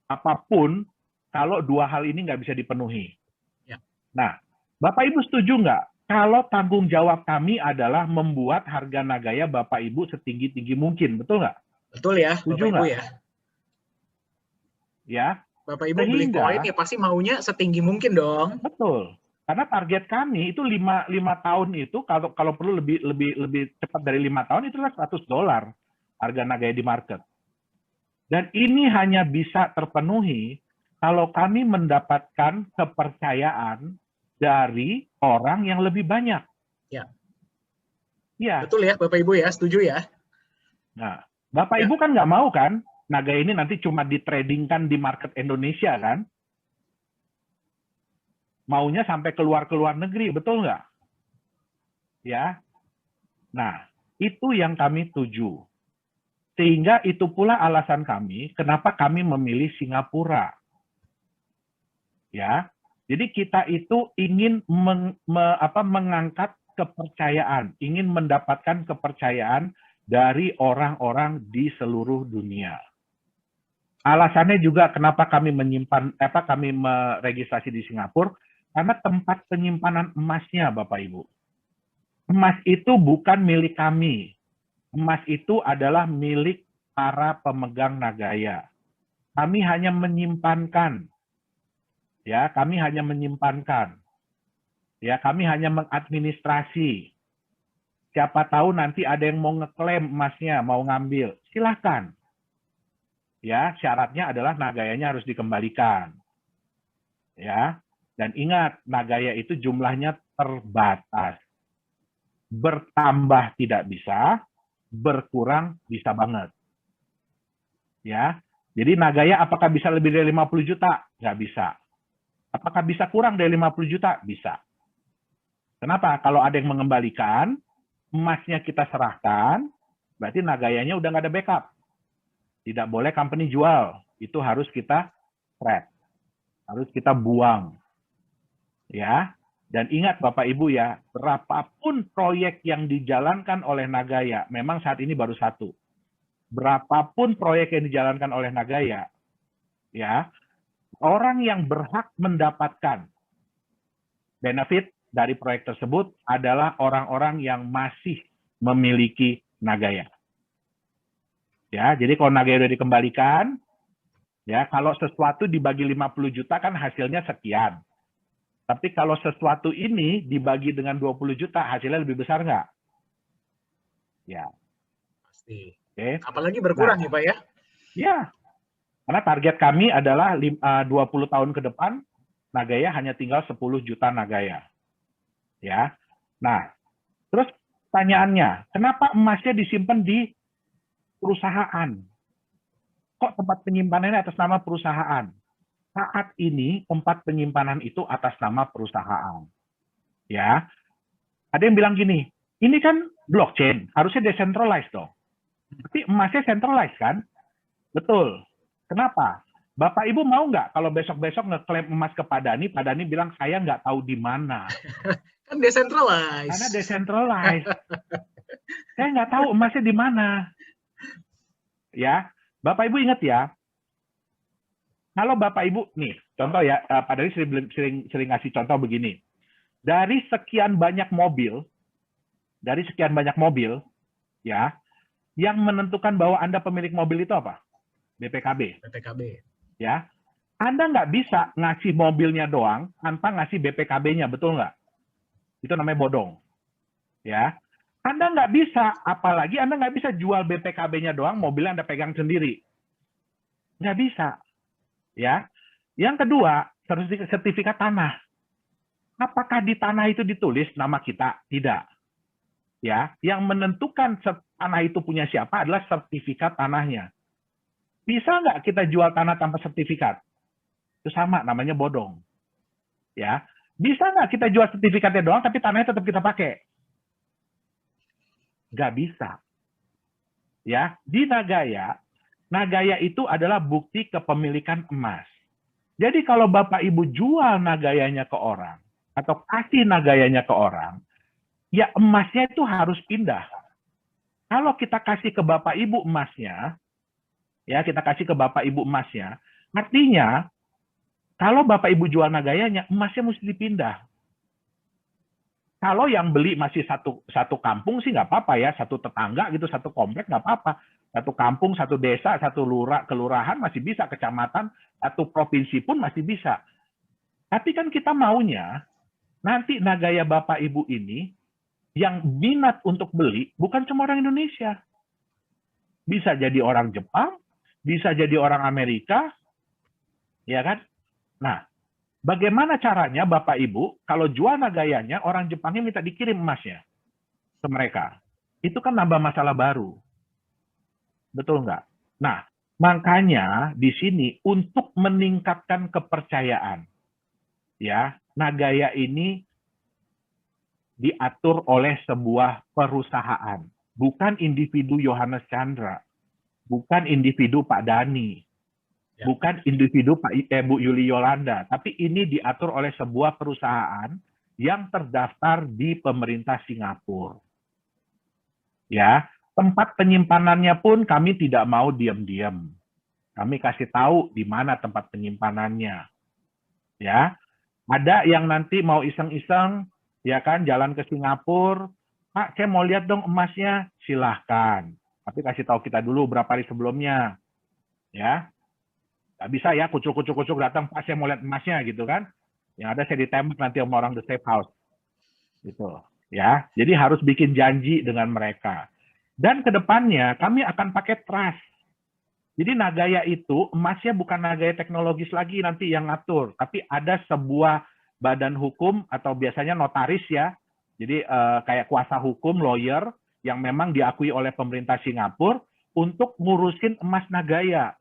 apapun kalau dua hal ini nggak bisa dipenuhi. Ya. Nah, Bapak Ibu setuju nggak? Kalau tanggung jawab kami adalah membuat harga Nagaya Bapak Ibu setinggi-tinggi mungkin, betul nggak? Betul ya, setuju Bapak Ibu ya. Ya. Bapak Ibu beli koin ya pasti maunya setinggi mungkin dong. Betul. Karena target kami itu 5 tahun itu kalau perlu lebih cepat dari 5 tahun itu $100 harga Nagaya di market. Dan ini hanya bisa terpenuhi kalau kami mendapatkan kepercayaan dari orang yang lebih banyak. Ya. Ya. Betul ya Bapak Ibu ya, setuju ya. Nah, Bapak Ibu kan nggak mau kan Nagaya ini nanti cuma ditradingkan di market Indonesia kan? Maunya sampai keluar negeri, betul nggak? Ya. Nah, itu yang kami tuju. Sehingga itu pula alasan kami, kenapa kami memilih Singapura. Ya. Jadi kita itu ingin mengangkat kepercayaan, ingin mendapatkan kepercayaan dari orang-orang di seluruh dunia. Alasannya juga kenapa kami kami meregistrasi di Singapura, karena tempat penyimpanan emasnya, Bapak Ibu. Emas itu bukan milik kami. Emas itu adalah milik para pemegang Nagaya. Kami hanya menyimpankan. Ya, kami hanya menyimpankan. Ya, kami hanya mengadministrasi. Siapa tahu nanti ada yang mau ngeklaim emasnya, mau ngambil. Silahkan. Ya, syaratnya adalah Nagayanya harus dikembalikan. Ya. Dan ingat, Nagaya itu jumlahnya terbatas. Bertambah tidak bisa, berkurang bisa banget. Ya, jadi Nagaya apakah bisa lebih dari 50 juta? Nggak bisa. Apakah bisa kurang dari 50 juta? Bisa. Kenapa? Kalau ada yang mengembalikan, emasnya kita serahkan, berarti Nagayanya udah nggak ada backup. Tidak boleh company jual. Itu harus kita trap. Harus kita buang. Ya. Dan ingat Bapak Ibu ya, berapapun proyek yang dijalankan oleh Nagaya, memang saat ini baru satu. Berapapun proyek yang dijalankan oleh Nagaya, ya, orang yang berhak mendapatkan benefit dari proyek tersebut adalah orang-orang yang masih memiliki Nagaya. Ya, jadi kalau Nagaya sudah dikembalikan, ya, kalau sesuatu dibagi 50 juta kan hasilnya sekian. Tapi kalau sesuatu ini dibagi dengan 20 juta, hasilnya lebih besar nggak? Ya. Pasti. Oke. Apalagi berkurang ya Pak ya? Ya. Karena target kami adalah 20 tahun ke depan, Nagaya hanya tinggal 10 juta Nagaya. Ya. Nah, terus pertanyaannya, kenapa emasnya disimpan di perusahaan? Kok tempat penyimpanannya atas nama perusahaan? Saat ini tempat penyimpanan itu atas nama perusahaan. Ya, ada yang bilang gini, ini kan blockchain, harusnya decentralized dong. Tapi emasnya centralized kan? Betul. Kenapa? Bapak Ibu mau nggak kalau besok-besok ngeklaim emas ke Pak Dani bilang saya nggak tahu di mana. Kan decentralized. Karena decentralized. Saya nggak tahu emasnya di mana. Ya, Bapak Ibu ingat ya, kalau Bapak Ibu, nih, contoh ya, Pak Dani sering ngasih contoh begini. Dari sekian banyak mobil, ya, yang menentukan bahwa Anda pemilik mobil itu apa? BPKB. BPKB. Ya, Anda nggak bisa ngasih mobilnya doang tanpa ngasih BPKB-nya, betul nggak? Itu namanya bodong. Ya, Anda nggak bisa, apalagi Anda nggak bisa jual BPKB-nya doang, mobilnya Anda pegang sendiri. Nggak bisa. Ya, yang kedua, sertifikat tanah. Apakah di tanah itu ditulis nama kita? Tidak. Ya, yang menentukan tanah itu punya siapa adalah sertifikat tanahnya. Bisa nggak kita jual tanah tanpa sertifikat? Itu sama, namanya bodong. Ya, bisa nggak kita jual sertifikatnya doang, tapi tanahnya tetap kita pakai? Nggak bisa. Ya, di Nagaya itu adalah bukti kepemilikan emas. Jadi kalau Bapak Ibu jual Nagayanya ke orang, atau kasih Nagayanya ke orang, ya emasnya itu harus pindah. Kalau kita kasih ke Bapak Ibu emasnya, ya kita kasih ke Bapak Ibu emasnya, artinya kalau Bapak Ibu jual Nagayanya, emasnya mesti dipindah. Kalau yang beli masih satu kampung sih nggak apa-apa ya, satu tetangga gitu, satu komplek nggak apa-apa. Satu kampung, satu desa, satu kelurahan masih bisa, kecamatan, satu provinsi pun masih bisa. Tapi kan kita maunya nanti Nagaya Bapak Ibu ini yang minat untuk beli bukan cuma orang Indonesia. Bisa jadi orang Jepang, bisa jadi orang Amerika, ya kan? Nah, bagaimana caranya Bapak Ibu kalau jual Nagayanya, orang Jepangnya minta dikirim emasnya ke mereka? Itu kan nambah masalah baru. Betul nggak? Nah, makanya di sini untuk meningkatkan kepercayaan, ya, Nagaya ini diatur oleh sebuah perusahaan, bukan individu Yohanes Chandra, bukan individu Pak Dani, bukan individu Bu Yuli Yolanda, tapi ini diatur oleh sebuah perusahaan yang terdaftar di pemerintah Singapura. Ya, tempat penyimpanannya pun kami tidak mau diam-diam. Kami kasih tahu di mana tempat penyimpanannya. Ya, ada yang nanti mau iseng-iseng, ya kan, jalan ke Singapura, Pak, saya mau lihat dong emasnya, silahkan. Tapi kasih tahu kita dulu berapa hari sebelumnya. Ya, nggak bisa ya, kucuk-kucuk datang, Pak, saya mau lihat emasnya, gitu kan. Yang ada saya ditembak nanti sama orang the safe house. Gitu. Ya, jadi harus bikin janji dengan mereka. Dan kedepannya kami akan pakai trust. Jadi Nagaya itu emasnya bukan Nagaya teknologis lagi nanti yang ngatur, tapi ada sebuah badan hukum atau biasanya notaris ya. Jadi kayak kuasa hukum, lawyer yang memang diakui oleh pemerintah Singapura untuk ngurusin emas Nagaya.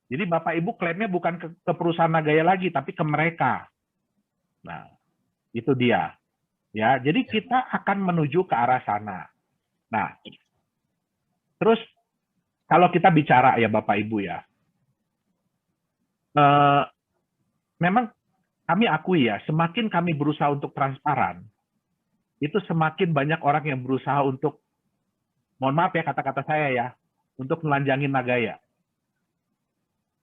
Jadi Bapak Ibu klaimnya bukan ke perusahaan Nagaya lagi, tapi ke mereka. Nah, itu dia. Ya, jadi kita akan menuju ke arah sana. Nah, terus kalau kita bicara ya Bapak Ibu ya, memang kami akui ya, semakin kami berusaha untuk transparan, itu semakin banyak orang yang berusaha untuk, mohon maaf ya kata-kata saya ya, untuk melanjangin Nagaya.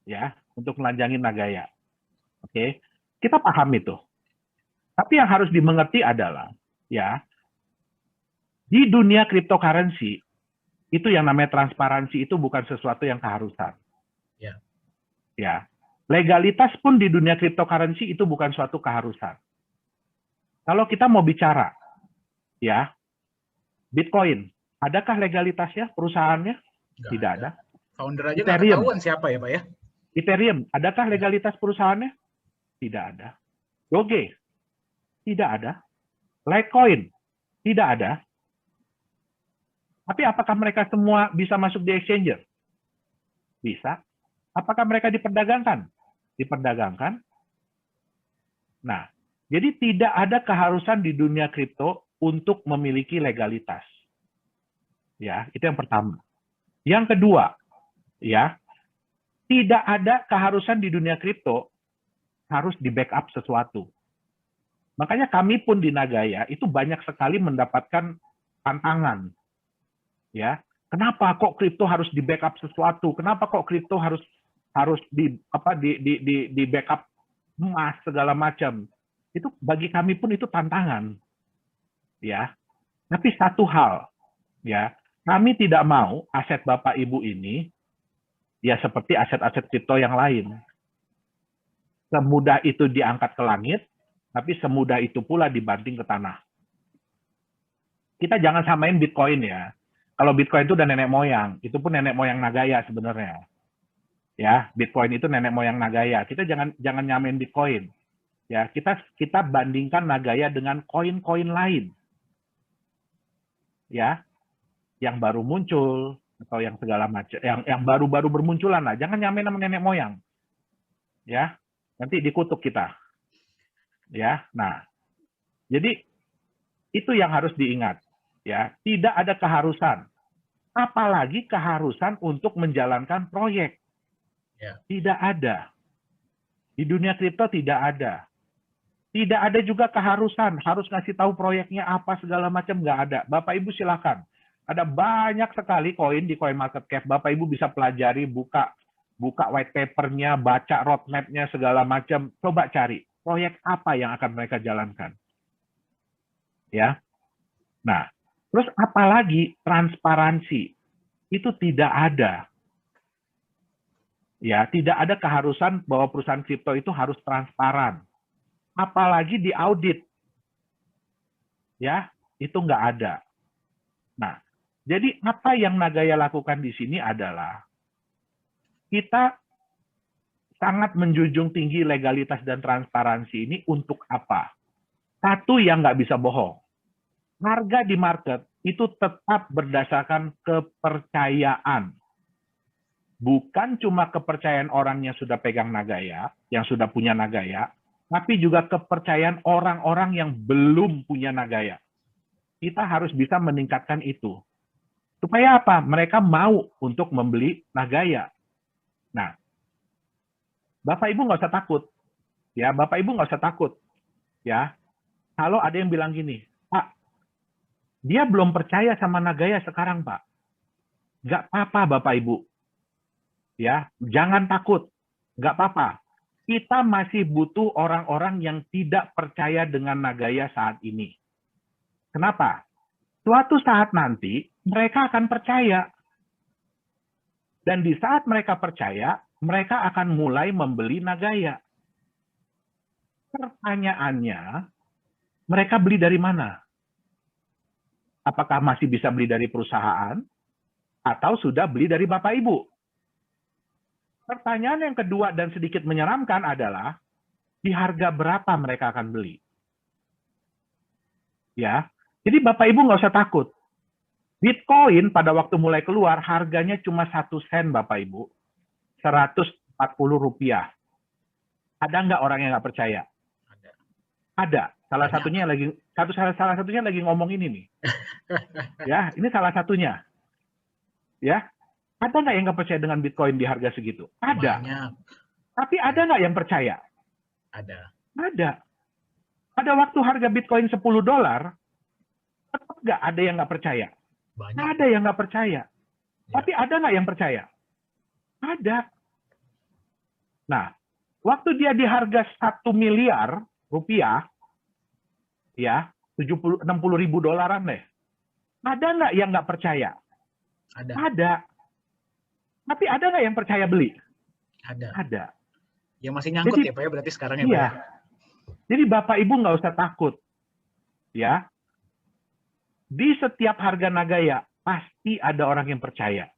Ya, untuk melanjangin Nagaya. Oke, kita paham itu. Tapi yang harus dimengerti adalah, ya, di dunia cryptocurrency, itu yang namanya transparansi itu bukan sesuatu yang keharusan. Ya. Ya, legalitas pun di dunia cryptocurrency itu bukan suatu keharusan. Kalau kita mau bicara, ya, Bitcoin, adakah legalitasnya perusahaannya? Tidak ada. Founder aja nggak ketahuan siapa ya Pak ya? Ethereum, adakah legalitas perusahaannya? Tidak ada. Doge, tidak ada. Litecoin, tidak ada. Tapi apakah mereka semua bisa masuk di exchanger? Bisa. Apakah mereka diperdagangkan? Diperdagangkan. Nah, jadi tidak ada keharusan di dunia kripto untuk memiliki legalitas. Ya, itu yang pertama. Yang kedua, ya, tidak ada keharusan di dunia kripto harus di backup sesuatu. Makanya kami pun di Nagaya itu banyak sekali mendapatkan tantangan. Ya, kenapa kok kripto harus di backup sesuatu? Kenapa kok kripto harus di backup emas segala macam? Itu bagi kami pun itu tantangan. Ya. Tapi satu hal, ya, kami tidak mau aset Bapak Ibu ini ya seperti aset-aset kripto yang lain. Semudah itu diangkat ke langit, tapi semudah itu pula dibanting ke tanah. Kita jangan samain Bitcoin ya. Kalau Bitcoin itu udah nenek moyang, itu pun nenek moyang Nagaya sebenarnya. Ya, Bitcoin itu nenek moyang Nagaya. Kita jangan nyamain Bitcoin. Ya, kita bandingkan Nagaya dengan koin-koin lain. Ya, yang baru muncul atau yang segala macam, yang baru-baru bermunculan lah. Jangan nyamain sama nenek moyang. Ya, nanti dikutuk kita. Ya, nah, jadi itu yang harus diingat. Ya, tidak ada keharusan, apalagi keharusan untuk menjalankan proyek. Ya. Tidak ada. Di dunia kripto tidak ada. Tidak ada juga keharusan harus ngasih tahu proyeknya apa segala macam, nggak ada. Bapak Ibu silakan. Ada banyak sekali koin di CoinMarketCap. Bapak Ibu bisa pelajari, buka white paper-nya, baca roadmap-nya segala macam. Coba cari proyek apa yang akan mereka jalankan. Ya. Nah, terus apalagi transparansi itu tidak ada. Ya, tidak ada keharusan bahwa perusahaan kripto itu harus transparan. Apalagi di audit. Ya, itu nggak ada. Nah, jadi apa yang Nagaya lakukan di sini adalah kita sangat menjunjung tinggi legalitas dan transparansi ini untuk apa? Satu, yang nggak bisa bohong. Harga di market itu tetap berdasarkan kepercayaan. Bukan cuma kepercayaan orang yang sudah pegang Nagaya, yang sudah punya Nagaya, tapi juga kepercayaan orang-orang yang belum punya Nagaya. Kita harus bisa meningkatkan itu. Supaya apa? Mereka mau untuk membeli Nagaya. Nah, Bapak Ibu nggak usah takut. Ya, Bapak Ibu nggak usah takut. Ya, kalau ada yang bilang gini, Pak, dia belum percaya sama Nagaya sekarang, Pak. Nggak apa-apa, Bapak Ibu. Ya, jangan takut. Nggak apa-apa. Kita masih butuh orang-orang yang tidak percaya dengan Nagaya saat ini. Kenapa? Suatu saat nanti, mereka akan percaya. Dan di saat mereka percaya, mereka akan mulai membeli Nagaya. Pertanyaannya, mereka beli dari mana? Apakah masih bisa beli dari perusahaan? Atau sudah beli dari Bapak Ibu? Pertanyaan yang kedua dan sedikit menyeramkan adalah, di harga berapa mereka akan beli? Ya, jadi Bapak Ibu nggak usah takut. Bitcoin pada waktu mulai keluar harganya cuma 1 sen, Bapak Ibu. 140 rupiah. Ada nggak orang yang nggak percaya? Ada. Ada. Salah Banyak. satunya lagi ngomong ini nih. Ya, ini salah satunya. Ya, ada nggak yang nggak percaya dengan Bitcoin di harga segitu? Ada. Banyak. Tapi ada nggak yang percaya? Ada. Ada. Pada waktu harga Bitcoin $10, tetap nggak ada yang nggak percaya? Banyak. Ada yang nggak percaya. Ya. Tapi ada nggak yang percaya? Ada. Nah, waktu dia di harga 1 miliar rupiah, ya, 60 ribu dolaran deh. Ada nggak yang nggak percaya? Ada. Ada. Tapi ada nggak yang percaya beli? Ada. Ada. Yang masih nyangkut Jadi, ya Pak ya, berarti sekarang ya Pak iya. ya? Jadi Bapak Ibu nggak usah takut. Ya. Di setiap harga Nagaya, pasti ada orang yang percaya.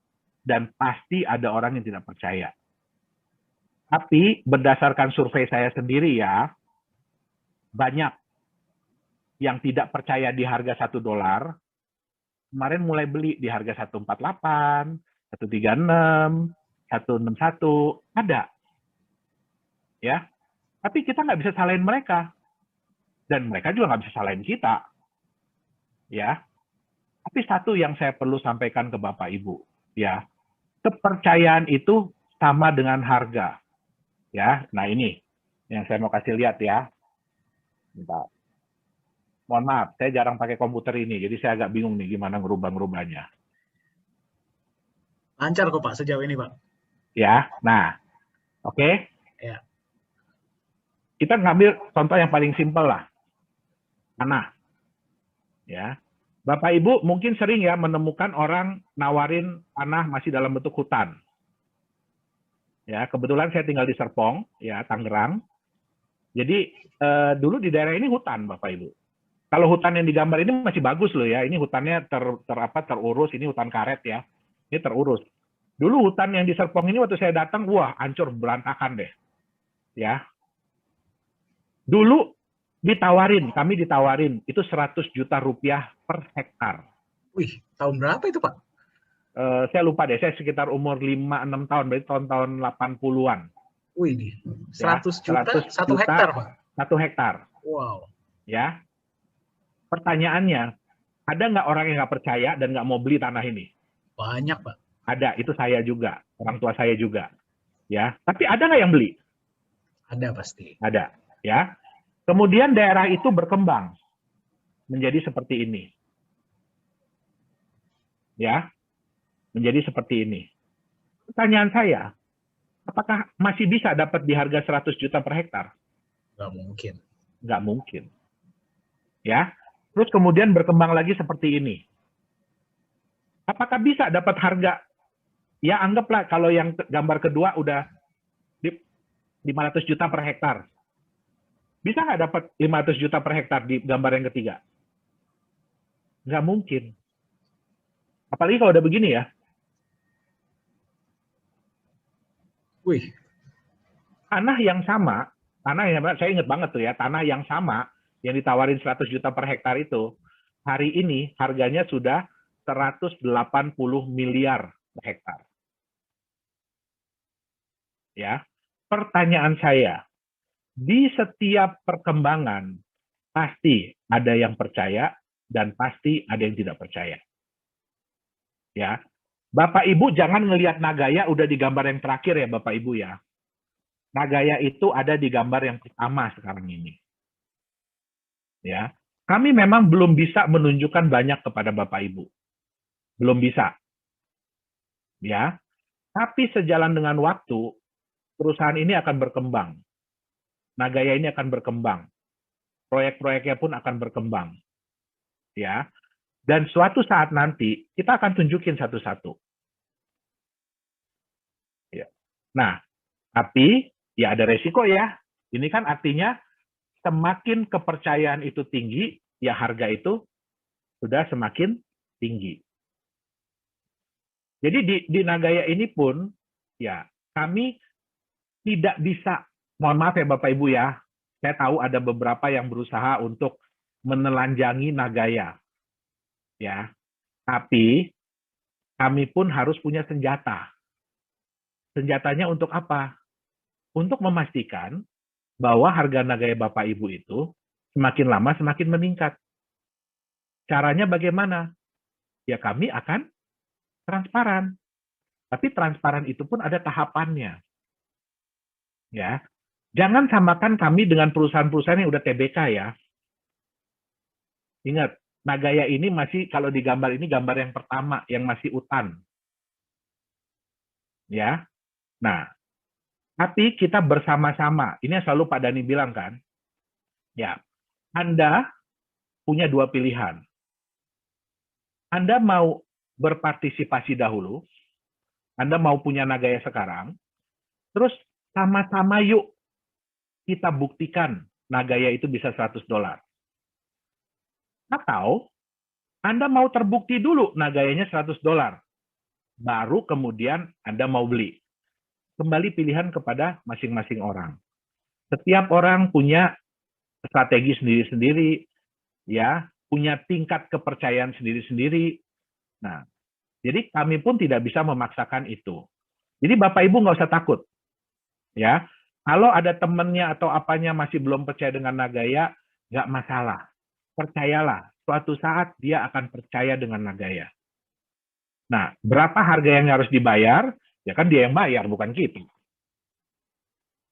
Dan pasti ada orang yang tidak percaya. Tapi berdasarkan survei saya sendiri ya, banyak yang tidak percaya di harga $1, kemarin mulai beli di harga 148, 136, 161, ada. Ya, tapi kita nggak bisa salahin mereka. Dan mereka juga nggak bisa salahin kita. Ya, tapi satu yang saya perlu sampaikan ke Bapak Ibu, ya, kepercayaan itu sama dengan harga. Ya, nah ini yang saya mau kasih lihat ya. Bentar. Mohon maaf, saya jarang pakai komputer ini, jadi saya agak bingung nih gimana ngerubah-ngerubahnya. Lancar kok Pak sejauh ini Pak. Ya, nah, oke. Ya. Kita ngambil contoh yang paling simpel lah, tanah. Ya, Bapak Ibu mungkin sering ya menemukan orang nawarin tanah masih dalam bentuk hutan. Ya, kebetulan saya tinggal di Serpong, ya Tangerang. Jadi dulu di daerah ini hutan, Bapak Ibu. Kalau hutan yang digambar ini masih bagus loh ya. Ini hutannya terurus. Ini hutan karet ya. Ini terurus. Dulu hutan yang di Serpong ini waktu saya datang, wah hancur berantakan deh. Ya. Dulu kami ditawarin itu 100 juta rupiah per hektar. Wih, tahun berapa itu Pak? Saya lupa deh, saya sekitar umur 5-6 tahun, berarti tahun-tahun 80-an. Wih, 100 Ya, juta 100 1 juta, hektar Pak? 1 hektar. Wow. Ya. Pertanyaannya, ada nggak orang yang nggak percaya dan nggak mau beli tanah ini? Banyak Pak. Ada, itu saya juga, orang tua saya juga. Ya, tapi ada nggak yang beli? Ada pasti. Ada. Ya. Kemudian daerah itu berkembang menjadi seperti ini. Ya, menjadi seperti ini. Pertanyaan saya, apakah masih bisa dapat di harga 100 juta per hektar? Nggak mungkin. Nggak mungkin. Ya, terus kemudian berkembang lagi seperti ini. Apakah bisa dapat harga? Ya, anggaplah kalau yang gambar kedua udah 500 juta per hektar. Bisa nggak dapat 500 juta per hektar di gambar yang ketiga? Nggak mungkin. Apalagi kalau udah begini ya. Wih. Tanah yang sama, saya ingat banget tuh ya, tanah yang sama yang ditawarin 100 juta per hektar itu, hari ini harganya sudah 180 miliar per hektar. Ya, pertanyaan saya, di setiap perkembangan pasti ada yang percaya dan pasti ada yang tidak percaya. Ya, Bapak Ibu jangan ngelihat Nagaya udah di gambar yang terakhir ya Bapak Ibu ya. Nagaya itu ada di gambar yang pertama sekarang ini. Ya, kami memang belum bisa menunjukkan banyak kepada Bapak Ibu. Belum bisa. Ya. Tapi sejalan dengan waktu, perusahaan ini akan berkembang. Nagaya ini akan berkembang. Proyek-proyeknya pun akan berkembang. Ya. Dan suatu saat nanti kita akan tunjukin satu-satu. Ya. Nah, tapi ya ada resiko ya. Ini kan artinya semakin kepercayaan itu tinggi, ya harga itu sudah semakin tinggi. Jadi di Nagaya ini pun, ya kami tidak bisa, mohon maaf ya Bapak Ibu ya, saya tahu ada beberapa yang berusaha untuk menelanjangi Nagaya. Ya, Tapi kami pun harus punya senjata. Senjatanya untuk apa? Untuk memastikan bahwa harga nagaya Bapak Ibu itu semakin lama semakin meningkat. Caranya bagaimana? Ya kami akan transparan. Tapi transparan itu pun ada tahapannya. Ya, jangan samakan kami dengan perusahaan-perusahaan yang udah TBK ya. Ingat, Nagaya ini masih, kalau di gambar ini gambar yang pertama, yang masih utan. Ya, nah, tapi kita bersama-sama, ini yang selalu Pak Dhani bilang kan, ya, Anda punya dua pilihan. Anda mau berpartisipasi dahulu, Anda mau punya Nagaya sekarang, terus sama-sama yuk kita buktikan Nagaya itu bisa $100. Atau Anda mau terbukti dulu Nagayanya $100, baru kemudian Anda mau beli. Kembali pilihan kepada masing-masing orang. Setiap orang punya strategi sendiri-sendiri, ya, punya tingkat kepercayaan sendiri-sendiri. Nah, jadi kami pun tidak bisa memaksakan itu. Jadi Bapak Ibu nggak usah takut, ya. Kalau ada temannya atau apanya masih belum percaya dengan Nagaya, nggak masalah. Percayalah, suatu saat dia akan percaya dengan Nagaya. Nah, berapa harga yang harus dibayar? Ya kan dia yang bayar, bukan kita.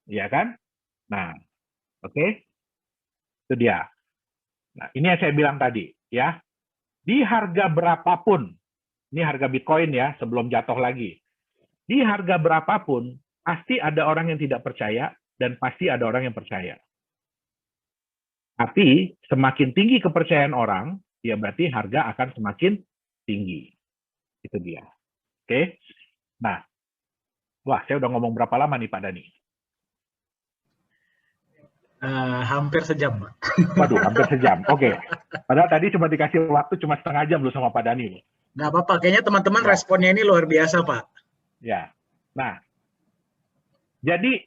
Ya kan? Nah, oke. Itu dia. Nah, ini yang saya bilang tadi, ya. Di harga berapapun, ini harga Bitcoin ya, sebelum jatuh lagi. Di harga berapapun, pasti ada orang yang tidak percaya, dan pasti ada orang yang percaya. Tapi, semakin tinggi kepercayaan orang, ya berarti harga akan semakin tinggi. Itu dia. Oke. Nah, wah, saya udah ngomong berapa lama nih Pak Dhani? Hampir sejam, Pak. Waduh, hampir sejam. Oke. Padahal tadi cuma dikasih waktu cuma setengah jam loh sama Pak Dhani. Nggak apa-apa, kayaknya teman-teman Ya. responnya ini luar biasa, Pak. Ya. Nah, jadi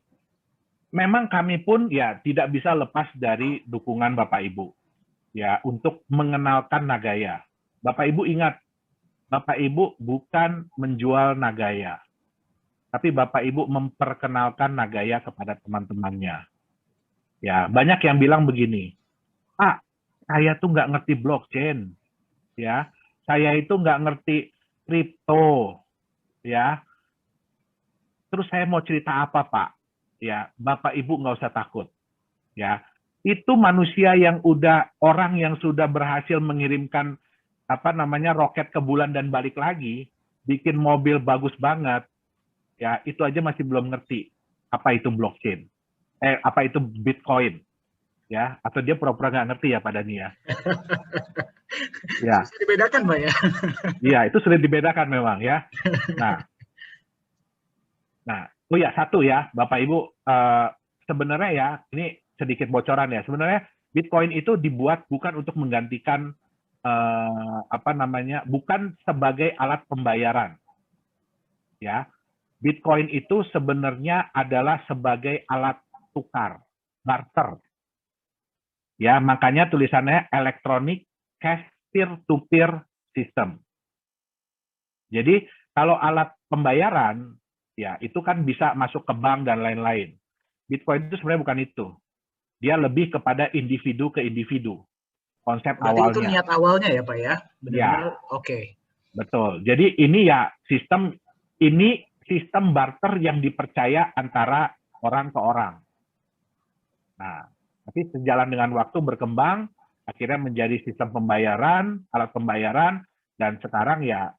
memang kami pun ya tidak bisa lepas dari dukungan Bapak Ibu. Ya, untuk mengenalkan Nagaya. Bapak Ibu ingat, Bapak Ibu bukan menjual Nagaya. Tapi Bapak Ibu memperkenalkan Nagaya kepada teman-temannya. Ya, banyak yang bilang begini, Pak, saya tuh nggak ngerti blockchain, ya, saya itu nggak ngerti kripto, ya, terus saya mau cerita apa Pak? Ya, Bapak Ibu nggak usah takut, ya, itu manusia yang udah, orang yang sudah berhasil mengirimkan apa namanya roket ke bulan dan balik lagi, bikin mobil bagus banget, ya, itu aja masih belum ngerti apa itu blockchain. Apa itu Bitcoin, ya, atau dia pura-pura nggak ngerti ya Pak Dhani ya. Ya. Susah dibedakan, Pak ya. Iya, itu sulit dibedakan memang ya. Nah, oh ya satu ya, Bapak Ibu, sebenarnya ya, ini sedikit bocoran ya. Sebenarnya Bitcoin itu dibuat bukan untuk menggantikan apa namanya, bukan sebagai alat pembayaran, ya. Bitcoin itu sebenarnya adalah sebagai alat tukar, barter. Ya, makanya tulisannya Electronic Cash Peer-to-Peer System. Jadi, kalau alat pembayaran, ya itu kan bisa masuk ke bank dan lain-lain. Bitcoin itu sebenarnya bukan itu. Dia lebih kepada individu ke individu. Konsep Berarti awalnya. Itu niat awalnya ya, Pak ya? Benar-benar Ya, oke. betul. Jadi ini ya sistem barter yang dipercaya antara orang ke orang. Nah, tapi sejalan dengan waktu berkembang, akhirnya menjadi sistem pembayaran, alat pembayaran, dan sekarang ya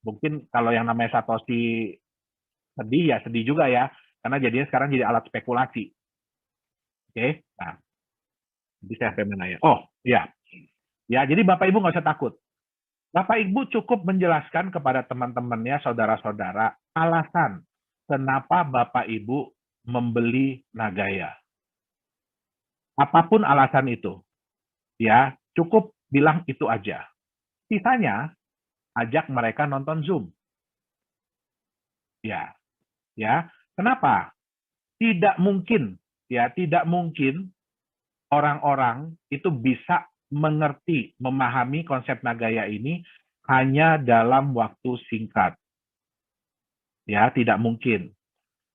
mungkin kalau yang namanya Satoshi sedih ya sedih juga ya, karena jadinya sekarang jadi alat spekulasi. Oke, nah, jadi saya sampai mana ya? Oh, ya, jadi Bapak Ibu nggak usah takut. Bapak Ibu cukup menjelaskan kepada teman-temannya, saudara-saudara, alasan kenapa Bapak Ibu membeli Nagaya. Apapun alasan itu, ya cukup bilang itu aja. Sisanya ajak mereka nonton Zoom. Ya, kenapa? Tidak mungkin orang-orang itu bisa mengerti, memahami konsep Nagaya ini hanya dalam waktu singkat. Ya, tidak mungkin.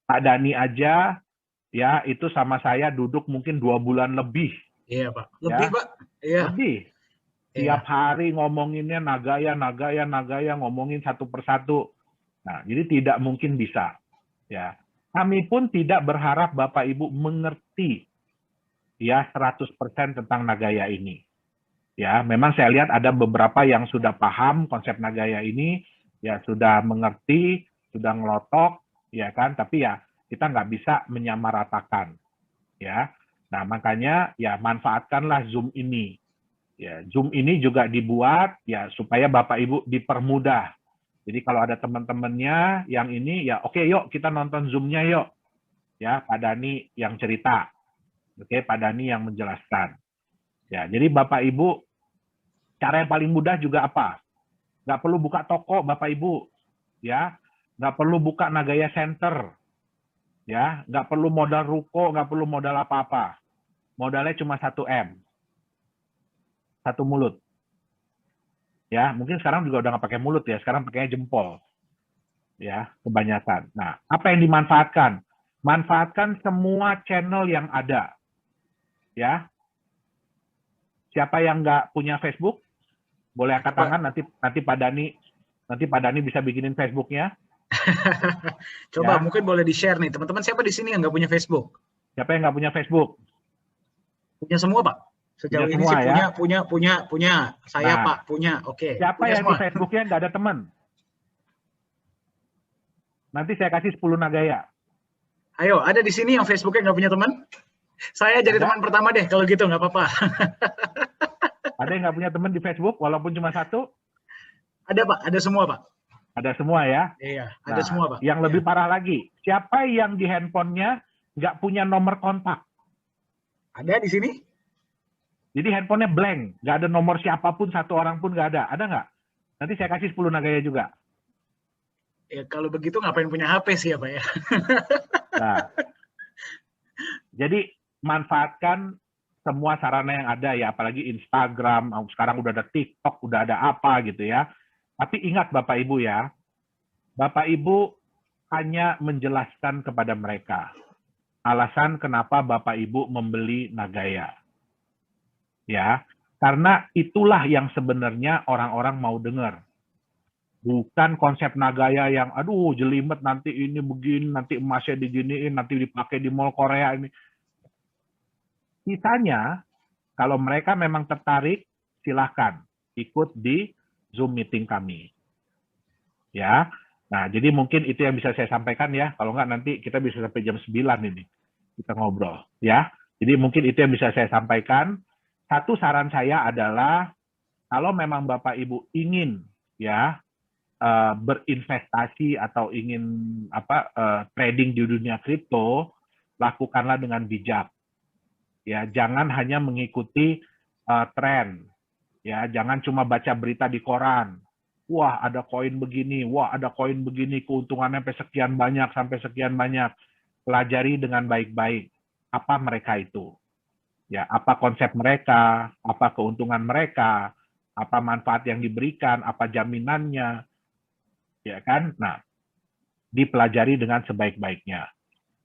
Pak Dani aja, ya itu sama saya duduk mungkin 2 bulan lebih. Iya, Pak. Lebih, Ya, Pak. Iya. lebih. Tiap hari ngomonginnya Nagaya, ngomongin satu persatu. Nah, jadi tidak mungkin bisa. Ya, kami pun tidak berharap Bapak Ibu mengerti ya 100% tentang Nagaya ini. Ya, memang saya lihat ada beberapa yang sudah paham konsep Nagaya ini, ya sudah mengerti, sudah ngelotok, ya kan? Tapi ya kita nggak bisa menyamaratakan, ya. Nah, makanya ya manfaatkanlah Zoom ini. Ya, Zoom ini juga dibuat ya supaya Bapak Ibu dipermudah. Jadi kalau ada teman-temannya yang ini ya oke, yuk kita nonton Zoom-nya yuk. Ya, Pak Dani yang cerita. Oke, Pak Dani yang menjelaskan. Ya, jadi Bapak Ibu cara yang paling mudah juga apa? Nggak perlu buka toko, Bapak Ibu. Ya, nggak perlu buka Nagaya Center. Ya, nggak perlu modal ruko, nggak perlu modal apa-apa. Modalnya cuma 1 M. 1 mulut. Ya, mungkin sekarang juga udah nggak pakai mulut ya, sekarang pakainya jempol. Ya, kebanyakan. Nah, apa yang dimanfaatkan? Manfaatkan semua channel yang ada. Ya, siapa yang nggak punya Facebook? Boleh angkat tangan, nanti Pak Dani bisa bikinin Facebooknya. Coba Ya. mungkin boleh di-share nih. Teman-teman siapa di sini yang nggak punya Facebook? Siapa yang nggak punya Facebook? Punya semua, Pak. Sejauh Punya ini semua sih ya. punya. Saya, Nah, Pak, punya. Oke, siapa punya yang di semua. Facebooknya nggak ada teman? Nanti saya kasih 10 Nagaya. Ayo, ada di sini yang Facebooknya nggak punya teman? Saya jadi Ada? teman pertama deh, kalau gitu nggak apa-apa. Ada yang nggak punya teman di Facebook, walaupun cuma 1? Ada, Pak. Ada semua, Pak. Ada semua ya. Iya, ada Nah, semua, Pak. yang Iya. lebih parah lagi, siapa yang di handphonenya nggak punya nomor kontak? Ada di sini? Jadi handphonenya blank, nggak ada nomor siapapun, 1 orang pun nggak ada. Ada nggak? Nanti saya kasih 10 Nagaya juga. Ya, kalau begitu ngapain punya HP sih ya, Pak ya? Nah, jadi manfaatkan semua sarana yang ada ya, apalagi Instagram, sekarang udah ada TikTok, udah ada apa gitu ya. Tapi ingat Bapak Ibu ya, Bapak Ibu hanya menjelaskan kepada mereka alasan kenapa Bapak Ibu membeli Nagaya. Ya, karena itulah yang sebenarnya orang-orang mau dengar. Bukan konsep Nagaya yang aduh jelimet nanti ini begini, nanti emasnya diginiin, nanti dipakai di mall Korea ini. Sisanya kalau mereka memang tertarik, silahkan ikut di Zoom meeting kami. Ya, nah jadi mungkin itu yang bisa saya sampaikan ya. Kalau nggak nanti kita bisa sampai jam 9 ini kita ngobrol. Ya, jadi mungkin itu yang bisa saya sampaikan. Satu saran saya adalah kalau memang Bapak Ibu ingin ya berinvestasi atau ingin trading di dunia kripto, lakukanlah dengan bijak. Ya, jangan hanya mengikuti tren. Ya, jangan cuma baca berita di koran. Wah, ada koin begini, wah ada koin begini, keuntungannya sampai sekian banyak. Pelajari dengan baik-baik apa mereka itu. Ya, apa konsep mereka, apa keuntungan mereka, apa manfaat yang diberikan, apa jaminannya. Ya kan? Nah, dipelajari dengan sebaik-baiknya.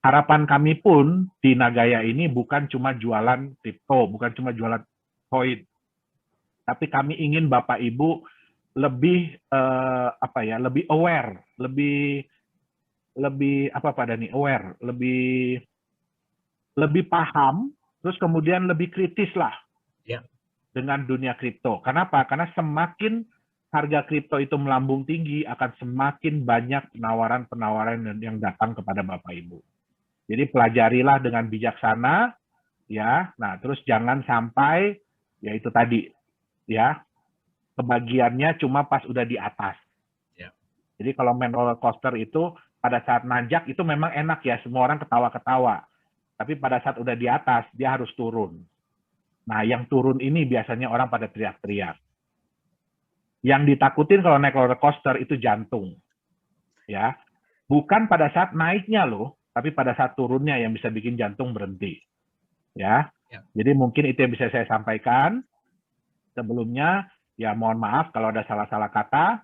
Harapan kami pun di Nagaya ini bukan cuma jualan kripto, bukan cuma jualan koin, tapi kami ingin Bapak Ibu lebih lebih aware, lebih apa Pak Dani, aware, lebih paham, terus kemudian lebih kritis lah Ya. dengan dunia kripto. Kenapa? Karena semakin harga kripto itu melambung tinggi, akan semakin banyak penawaran-penawaran yang datang kepada Bapak Ibu. Jadi pelajarilah dengan bijaksana, ya. Nah, terus jangan sampai, ya itu tadi, ya, kebagiannya cuma pas udah di atas. Ya. Jadi kalau main roller coaster itu pada saat nanjak itu memang enak ya, semua orang ketawa-ketawa. Tapi pada saat udah di atas, dia harus turun. Nah, yang turun ini biasanya orang pada teriak-teriak. Yang ditakutin kalau naik roller coaster itu jantung. Ya, bukan pada saat naiknya loh, tapi pada saat turunnya yang bisa bikin jantung berhenti. Ya. Jadi mungkin itu yang bisa saya sampaikan. Sebelumnya Ya, mohon maaf kalau ada salah-salah kata.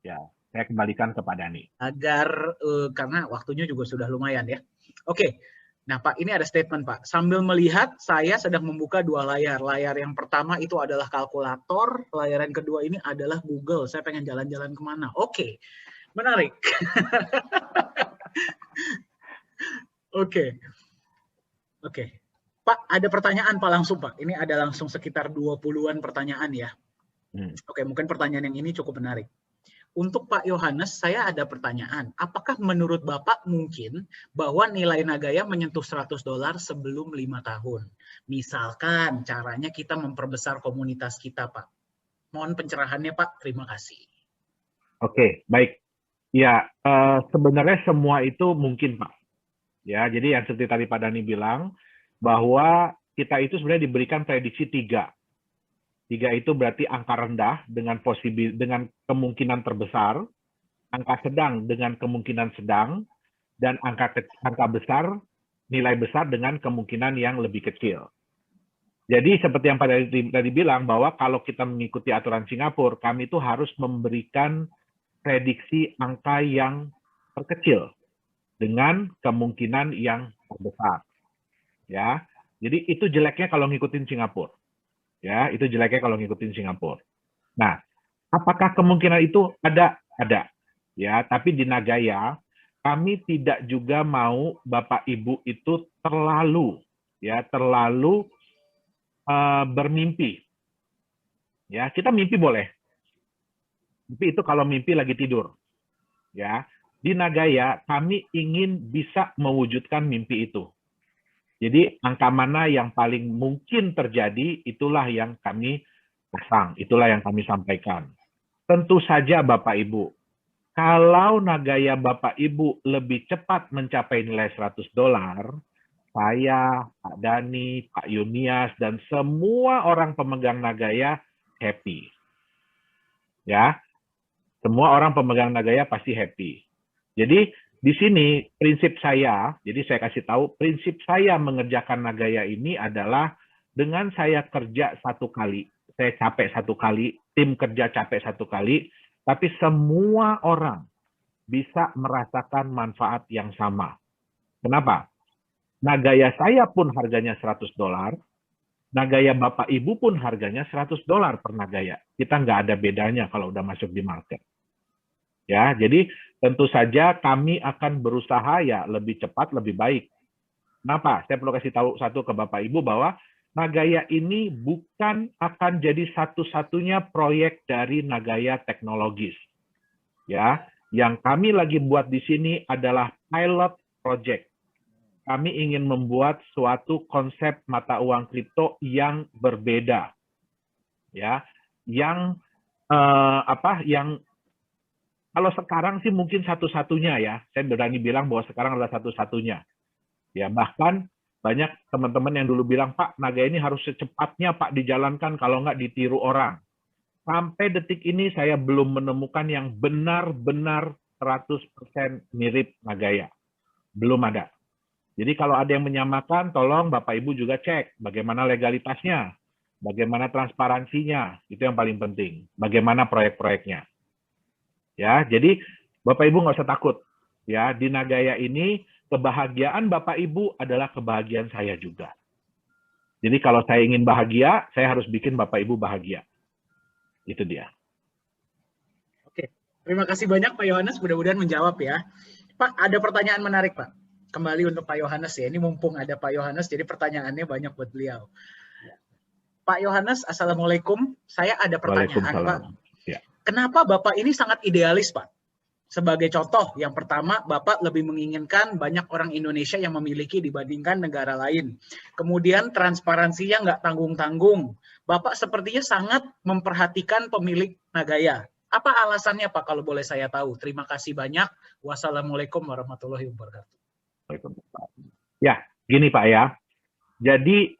Ya, saya kembalikan ke Pak Dhani. Agar, karena waktunya juga sudah lumayan ya. Oke, nah Pak, ini ada statement Pak. Sambil melihat, saya sedang membuka dua layar. Layar yang pertama itu adalah kalkulator, layar yang kedua ini adalah Google. Saya pengen jalan-jalan kemana. Oke, menarik. Oke. Pak, ada pertanyaan Pak langsung Pak. Ini ada langsung sekitar 20-an pertanyaan ya. Oke, mungkin pertanyaan yang ini cukup menarik. Untuk Pak Yohanes, saya ada pertanyaan. Apakah menurut Bapak mungkin bahwa nilai Nagaya menyentuh $100 sebelum 5 tahun? Misalkan caranya kita memperbesar komunitas kita, Pak. Mohon pencerahannya, Pak. Terima kasih. Oke, baik. Ya, sebenarnya semua itu mungkin, Pak. Ya, jadi yang seperti tadi Pak Dhani bilang, bahwa kita itu sebenarnya diberikan prediksi 3. 3 itu berarti angka rendah dengan kemungkinan terbesar, angka sedang dengan kemungkinan sedang, dan angka besar, nilai besar dengan kemungkinan yang lebih kecil. Jadi seperti yang Pak Dhani tadi bilang, bahwa kalau kita mengikuti aturan Singapura, kami itu harus memberikan prediksi angka yang terkecil dengan kemungkinan yang terbesar. Ya, jadi itu jeleknya kalau ngikutin Singapura. Ya, itu jeleknya kalau ngikutin Singapura. Nah, apakah kemungkinan itu ada? Ada. Ya, tapi di Nagaya kami tidak juga mau Bapak Ibu itu terlalu bermimpi. Ya, kita mimpi boleh. Tapi itu kalau mimpi lagi tidur. Ya, di Nagaya kami ingin bisa mewujudkan mimpi itu. Jadi angka mana yang paling mungkin terjadi, itulah yang kami pasang, itulah yang kami sampaikan. Tentu saja Bapak Ibu, kalau Nagaya Bapak Ibu lebih cepat mencapai nilai $100, saya, Pak Dhani, Pak Yunias, dan semua orang pemegang Nagaya happy. Ya, semua orang pemegang Nagaya pasti happy. Jadi di sini prinsip saya, jadi saya kasih tahu, prinsip saya mengerjakan Nagaya ini adalah dengan saya kerja 1 kali, saya capek 1 kali, tim kerja capek 1 kali, tapi semua orang bisa merasakan manfaat yang sama. Kenapa? Nagaya saya pun harganya $100, Nagaya Bapak Ibu pun harganya $100 per Nagaya. Kita nggak ada bedanya kalau udah masuk di market. Ya, jadi tentu saja kami akan berusaha ya lebih cepat, lebih baik. Kenapa? Saya perlu kasih tahu satu ke Bapak Ibu bahwa Nagaya ini bukan akan jadi satu-satunya proyek dari Nagaya teknologis. Ya, yang kami lagi buat di sini adalah pilot project. Kami ingin membuat suatu konsep mata uang kripto yang berbeda. Ya, yang kalau sekarang sih mungkin satu-satunya ya, saya berani bilang bahwa sekarang adalah satu-satunya. Ya, bahkan banyak teman-teman yang dulu bilang, Pak, Nagaya ini harus secepatnya Pak dijalankan, kalau nggak ditiru orang. Sampai detik ini saya belum menemukan yang benar-benar 100% mirip Nagaya. Belum ada. Jadi kalau ada yang menyamakan, tolong Bapak Ibu juga cek bagaimana legalitasnya, bagaimana transparansinya, itu yang paling penting. Bagaimana proyek-proyeknya. Ya, jadi Bapak Ibu nggak usah takut. Ya, di Nagaya ini kebahagiaan Bapak Ibu adalah kebahagiaan saya juga. Jadi kalau saya ingin bahagia, saya harus bikin Bapak Ibu bahagia. Itu dia. Oke, terima kasih banyak Pak Yohanes. Mudah-mudahan menjawab ya. Pak, ada pertanyaan menarik Pak. Kembali untuk Pak Yohanes ya. Ini mumpung ada Pak Yohanes, jadi pertanyaannya banyak buat beliau. Pak Yohanes, Assalamualaikum. Saya ada pertanyaan Pak. Ya. Kenapa Bapak ini sangat idealis, Pak? Sebagai contoh, yang pertama, Bapak lebih menginginkan banyak orang Indonesia yang memiliki dibandingkan negara lain. Kemudian transparansinya nggak tanggung-tanggung. Bapak sepertinya sangat memperhatikan pemilik Nagaya. Apa alasannya, Pak, kalau boleh saya tahu? Terima kasih banyak. Wassalamualaikum warahmatullahi wabarakatuh. Ya, gini Pak ya. Jadi,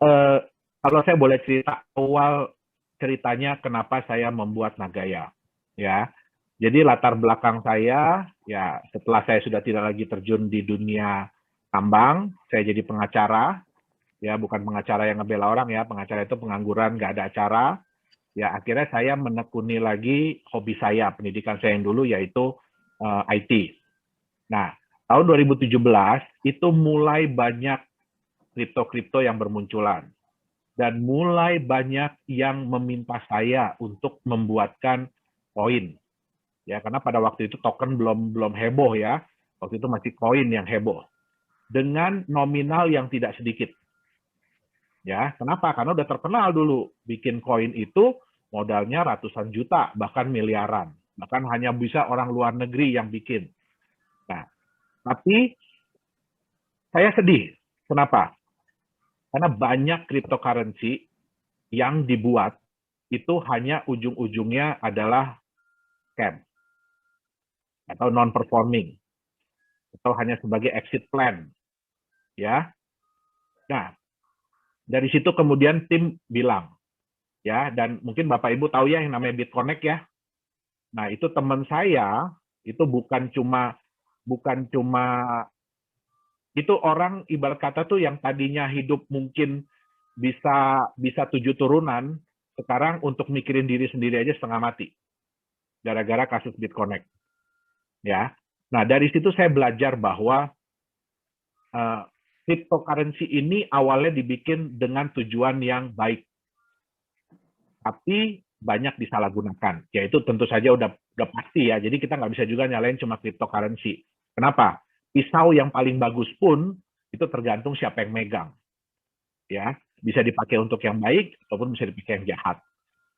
kalau saya boleh cerita awal ceritanya kenapa saya membuat Nagaya. Ya, jadi latar belakang saya, ya setelah saya sudah tidak lagi terjun di dunia tambang, saya jadi pengacara, ya bukan pengacara yang ngebela orang ya, pengacara itu pengangguran, nggak ada acara. Ya, akhirnya saya menekuni lagi hobi saya, pendidikan saya yang dulu yaitu IT. Nah, tahun 2017 itu mulai banyak kripto-kripto yang bermunculan dan mulai banyak yang meminta saya untuk membuatkan koin. Ya, karena pada waktu itu token belum heboh ya. Waktu itu masih koin yang heboh dengan nominal yang tidak sedikit. Ya, kenapa? Karena udah terkenal dulu. Bikin koin itu modalnya ratusan juta, bahkan miliaran. Bahkan hanya bisa orang luar negeri yang bikin. Nah, tapi saya sedih. Kenapa? Karena banyak cryptocurrency yang dibuat itu hanya ujung-ujungnya adalah scam atau non-performing atau hanya sebagai exit plan. Ya, nah dari situ kemudian tim bilang, ya, dan mungkin Bapak Ibu tahu ya yang namanya BitConnect ya. Nah, itu teman saya itu bukan cuma itu orang ibarat kata tuh yang tadinya hidup mungkin bisa 7 turunan, sekarang untuk mikirin diri sendiri aja setengah mati gara-gara kasus BitConnect. Ya. Nah, dari situ saya belajar bahwa cryptocurrency ini awalnya dibikin dengan tujuan yang baik, tapi banyak disalahgunakan. Yaitu tentu saja udah pasti ya. Jadi kita nggak bisa juga nyalain cuma cryptocurrency. Kenapa? Pisau yang paling bagus pun itu tergantung siapa yang megang. Ya, bisa dipakai untuk yang baik ataupun bisa dipakai yang jahat.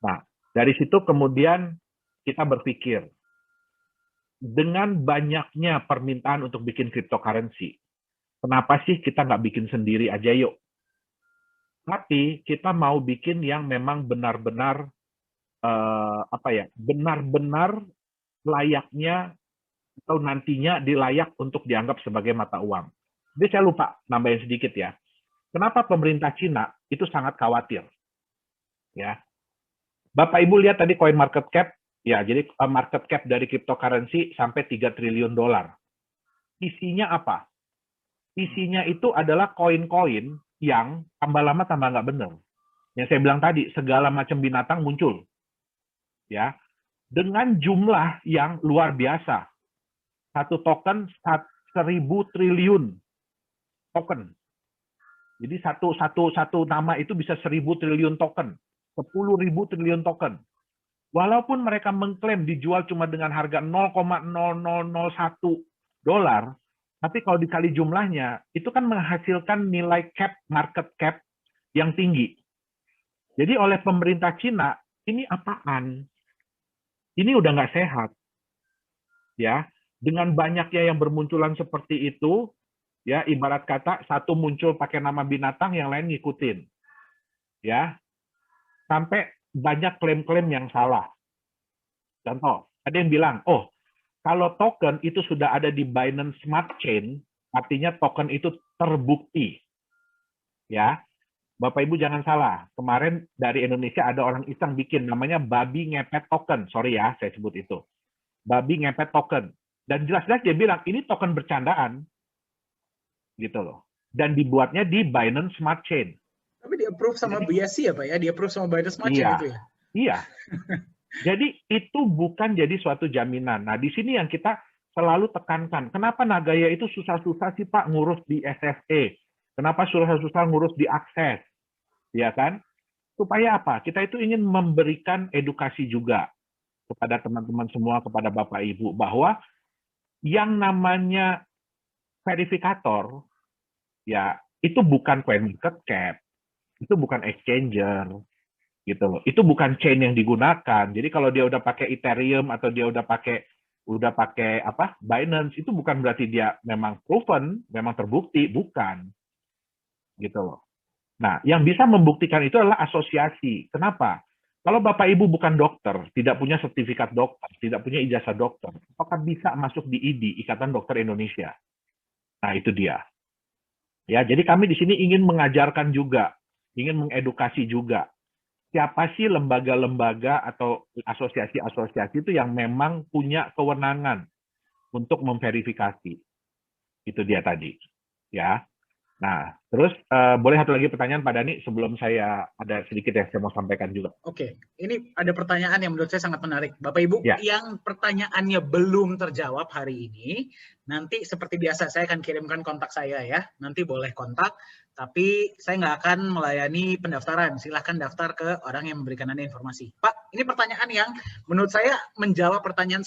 Nah, dari situ kemudian kita berpikir, dengan banyaknya permintaan untuk bikin cryptocurrency, kenapa sih kita nggak bikin sendiri aja yuk? Tapi kita mau bikin yang memang benar-benar benar-benar layaknya atau nantinya dilayak untuk dianggap sebagai mata uang. Jadi saya lupa nambahin sedikit ya. Kenapa pemerintah Cina itu sangat khawatir? Ya, Bapak Ibu lihat tadi coin market cap, ya jadi market cap dari cryptocurrency sampai 3 triliun dolar. Isinya apa? Isinya itu adalah koin-koin yang tambah lama tambah nggak benar. Yang saya bilang tadi, segala macam binatang muncul. Ya, dengan jumlah yang luar biasa. Satu token 1.000 triliun token. Jadi satu nama itu bisa 1.000 triliun token, 10.000 triliun token. Walaupun mereka mengklaim dijual cuma dengan harga 0,0001 dolar, tapi kalau dikali jumlahnya, itu kan menghasilkan nilai market cap yang tinggi. Jadi oleh pemerintah Cina, ini apaan? Ini udah nggak sehat. Ya, dengan banyaknya yang bermunculan seperti itu, ya ibarat kata satu muncul pakai nama binatang, yang lain ngikutin. Ya, sampai banyak klaim-klaim yang salah. Contoh, ada yang bilang, oh, kalau token itu sudah ada di Binance Smart Chain, artinya token itu terbukti. Ya, Bapak Ibu jangan salah. Kemarin dari Indonesia ada orang iseng bikin namanya babi ngepet token. Sorry ya, saya sebut itu. Babi ngepet token. Dan jelas-jelas dia bilang, ini token bercandaan. Gitu loh. Dan dibuatnya di Binance Smart Chain. Tapi di approve sama BSC ya Pak ya? Di approve sama Binance Smart Chain itu ya? Iya. Jadi itu bukan jadi suatu jaminan. Nah, di sini yang kita selalu tekankan. Kenapa Nagaya itu susah-susah sih Pak ngurus di SFE? Kenapa susah-susah ngurus di akses? Ya kan? Supaya apa? Kita itu ingin memberikan edukasi juga kepada teman-teman semua, kepada Bapak Ibu, bahwa yang namanya verifikator, ya itu bukan coin market cap, itu bukan exchanger, gitu loh. Itu bukan chain yang digunakan. Jadi kalau dia udah pakai Ethereum atau dia udah pakai Binance, itu bukan berarti dia memang proven, memang terbukti, bukan. Gitu loh. Nah, yang bisa membuktikan itu adalah asosiasi. Kenapa? Kalau Bapak Ibu bukan dokter, tidak punya sertifikat dokter, tidak punya ijazah dokter, apakah bisa masuk di IDI, Ikatan Dokter Indonesia? Nah, itu dia. Ya, jadi kami di sini ingin mengajarkan juga, ingin mengedukasi juga. Siapa sih lembaga-lembaga atau asosiasi-asosiasi itu yang memang punya kewenangan untuk memverifikasi. Itu dia tadi. Ya. Nah, terus boleh satu lagi pertanyaan Pak Dani sebelum saya ada sedikit yang saya mau sampaikan juga. Oke, ini ada pertanyaan yang menurut saya sangat menarik. Bapak Ibu, Ya. yang pertanyaannya belum terjawab hari ini, nanti seperti biasa saya akan kirimkan kontak saya ya. Nanti boleh kontak, tapi saya nggak akan melayani pendaftaran. Silahkan daftar ke orang yang memberikan Anda informasi. Pak, ini pertanyaan yang menurut saya menjawab pertanyaan